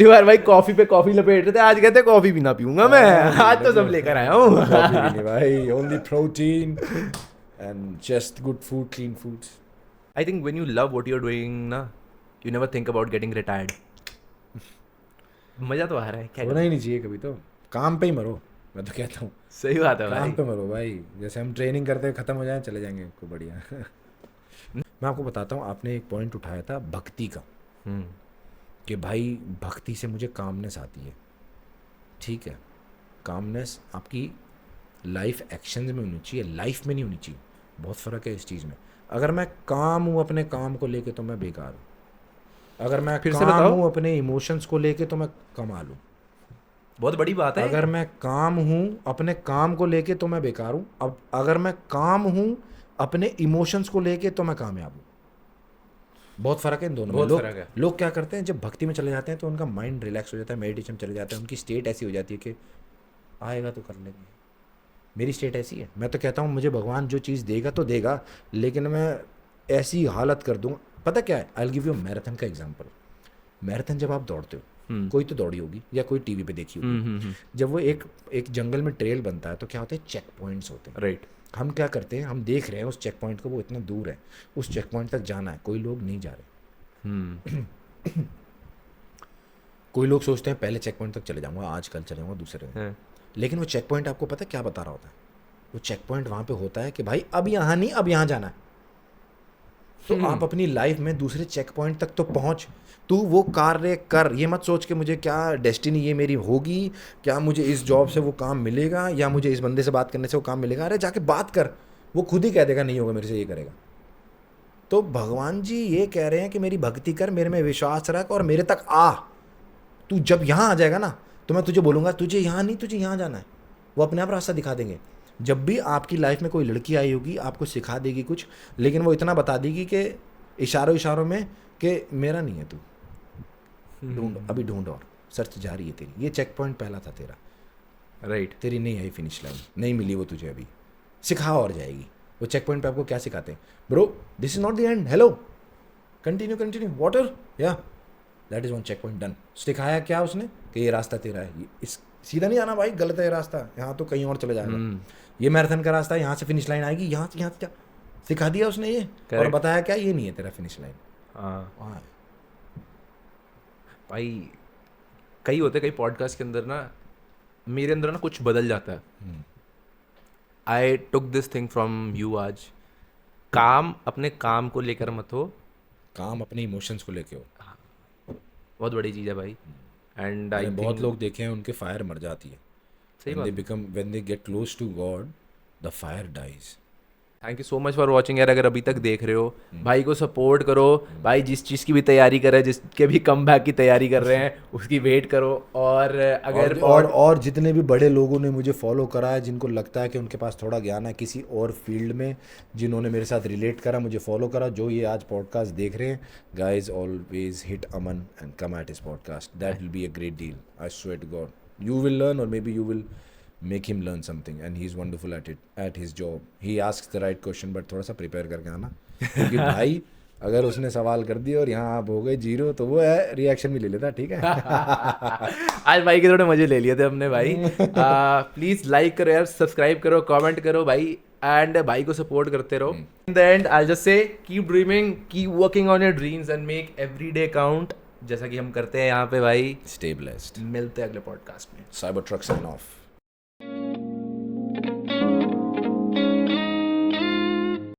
बार भाई कॉफी पे कॉफी लपेट रहे थे, आज कहते कॉफी भी ना पीऊंगा मैं, आज तो सब लेकर आया हूँ। भाई only protein and just good food, clean foods. I think when you love what you are doing ना, you never think about getting retired. मजा तो आ रहा है, क्या होना ही नहीं चाहिए कभी, तो काम पे ही मरो, मैं तो कहता हूँ। सही बात है भाई, काम पे मरो भाई, जैसे हम ट्रेनिंग करते हुए खत्म हो जाए चले जाएंगे को बढ़िया। मैं आपको बताता हूँ, आपने एक पॉइंट उठाया था भक्ति का, कि भाई भक्ति से मुझे कामनेस आती है। ठीक है, कामनेस आपकी लाइफ एक्शंस में होनी चाहिए, लाइफ में नहीं होनी चाहिए। बहुत फ़र्क है इस चीज़ में। अगर मैं काम हूँ अपने काम को लेके तो मैं बेकार हूँ, अगर मैं फिर से काम बताओ। हूँ अपने इमोशंस को लेके तो मैं कमाल हूँ। बहुत बड़ी बात है। अगर मैं काम हूँ अपने काम को लेके तो मैं बेकार हूँ। अब अगर मैं काम हूँ अपने इमोशंस को लेके तो मैं कामयाब हूँ। बहुत फर्क है इन दोनों में। बहुत लोग फर्क है। लोग क्या करते हैं, जब भक्ति में चले जाते हैं तो उनका माइंड रिलैक्स हो जाता है, मेडिटेशन में चले जाते हैं, उनकी स्टेट ऐसी हो जाती है कि आएगा तो कर लेंगे। मेरी स्टेट ऐसी है, मैं तो कहता हूँ मुझे भगवान जो चीज़ देगा तो देगा, लेकिन मैं ऐसी हालत कर दूंगा। पता क्या है, I will give you marathon का एग्जांपल। मैराथन जब आप दौड़ते हो, कोई तो दौड़ी होगी या कोई टीवी पे देखी होगी, जब वो एक जंगल में ट्रेल बनता है तो क्या होता है, चेक पॉइंट्स होते हैं। राइट। हम क्या करते हैं, हम देख रहे हैं उस चेक पॉइंट को, वो इतना दूर है, उस चेक पॉइंट तक जाना है, कोई लोग नहीं जा रहे। कोई लोग सोचते हैं पहले चेक पॉइंट तक चले जाऊंगा, आज कल चले जाऊंगा, दूसरे दिन। लेकिन वो चेक पॉइंट आपको पता है क्या बता रहा होता है? वो चेक पॉइंट वहाँ पे होता है कि भाई अब यहाँ नहीं, अब यहाँ जाना है। तो आप अपनी लाइफ में दूसरे चेक पॉइंट तक तो पहुँच, तू वो कार्य कर। ये मत सोच के मुझे क्या डेस्टिनी ये मेरी होगी, क्या मुझे इस जॉब से वो काम मिलेगा, या मुझे इस बंदे से बात करने से वो काम मिलेगा। अरे जाके बात कर, वो खुद ही कह देगा नहीं होगा मेरे से, ये करेगा। तो भगवान जी ये कह रहे हैं कि मेरी भक्ति कर, मेरे में विश्वास रख और मेरे तक आ। तू जब यहाँ आ जाएगा ना तो मैं तुझे बोलूँगा तुझे यहाँ नहीं, तुझे यहाँ जाना है। वो अपने आप रास्ता दिखा देंगे। जब भी आपकी लाइफ में कोई लड़की आई होगी, आपको सिखा देगी कुछ, लेकिन वो इतना बता देगी कि इशारों इशारों में कि मेरा नहीं है, तू ढूंढ, अभी ढूंढ, और सर्च जारी है तेरी। ये चेक पॉइंट पहला था तेरा, राइट। तेरी नहीं आई फिनिश लाइन, नहीं मिली वो तुझे, अभी सिखा और जाएगी। वो चेक पॉइंट पे आपको क्या सिखाते हैं? Bro this is not the end, hello continue water, या that is one checkpoint done. सिखाया क्या उसने कि ये रास्ता तेरा है, इस सीधा नहीं जाना भाई, गलत है ये रास्ता, यहाँ तो कहीं और चले जाएगा। ये मैराथन का रास्ता है, यहाँ से फिनिश लाइन आएगी, यहाँ से क्या सिखा दिया उसने ये। और बताया क्या, ये नहीं है तेरा फिनिश लाइन। हाँ भाई कई होते, कई पॉडकास्ट के अंदर ना मेरे अंदर ना कुछ बदल जाता है। I took this thing from you आज। काम अपने काम को लेकर मत हो, काम अपने इमोशंस को लेके हो। बहुत बड़ी चीज़ है भाई। एंड आई बहुत लोग देखे हैं उनके फायर मर जाती है। सही बात। When they get close to God, the fire dies. Thank you so much for watching यार। अगर अभी तक देख रहे हो, भाई को सपोर्ट करो। भाई जिस चीज़ की भी तैयारी कर रहे हैं, जिसके भी कमबैक की तैयारी कर रहे हैं, उसकी वेट करो। और अगर और जितने भी बड़े लोगों ने मुझे फॉलो करा है, जिनको लगता है कि उनके पास थोड़ा ज्ञान है किसी और फील्ड में, जिन्होंने मेरे साथ रिलेट करा, मुझे फॉलो करा, जो ये आज पॉडकास्ट देख रहे हैं, guys always hit Aman and come at his podcast. That will be a great deal, I swear to God. You will learn, or maybe you will make him learn something, and he's wonderful at it, at his job. He asks the right question, but थोड़ा सा prepare करके आना, क्योंकि भाई अगर उसने सवाल कर दिया और यहाँ आप हो गए जीरो, तो वो है रिएक्शन भी ले लेता, ठीक है। आज भाई के थोड़े मजे ले लिए थे हमने भाई। प्लीज लाइक करो यार, सब्सक्राइब करो, कमेंट करो भाई, एंड भाई को सपोर्ट करते रहो। In the end I just say keep dreaming, keep working on your dreams and make every day count, जैसा कि हम करते हैं यहाँ पे भाई। Stay blessed. मिलते हैं अगले पॉडकास्ट में। Cybertruck sign off.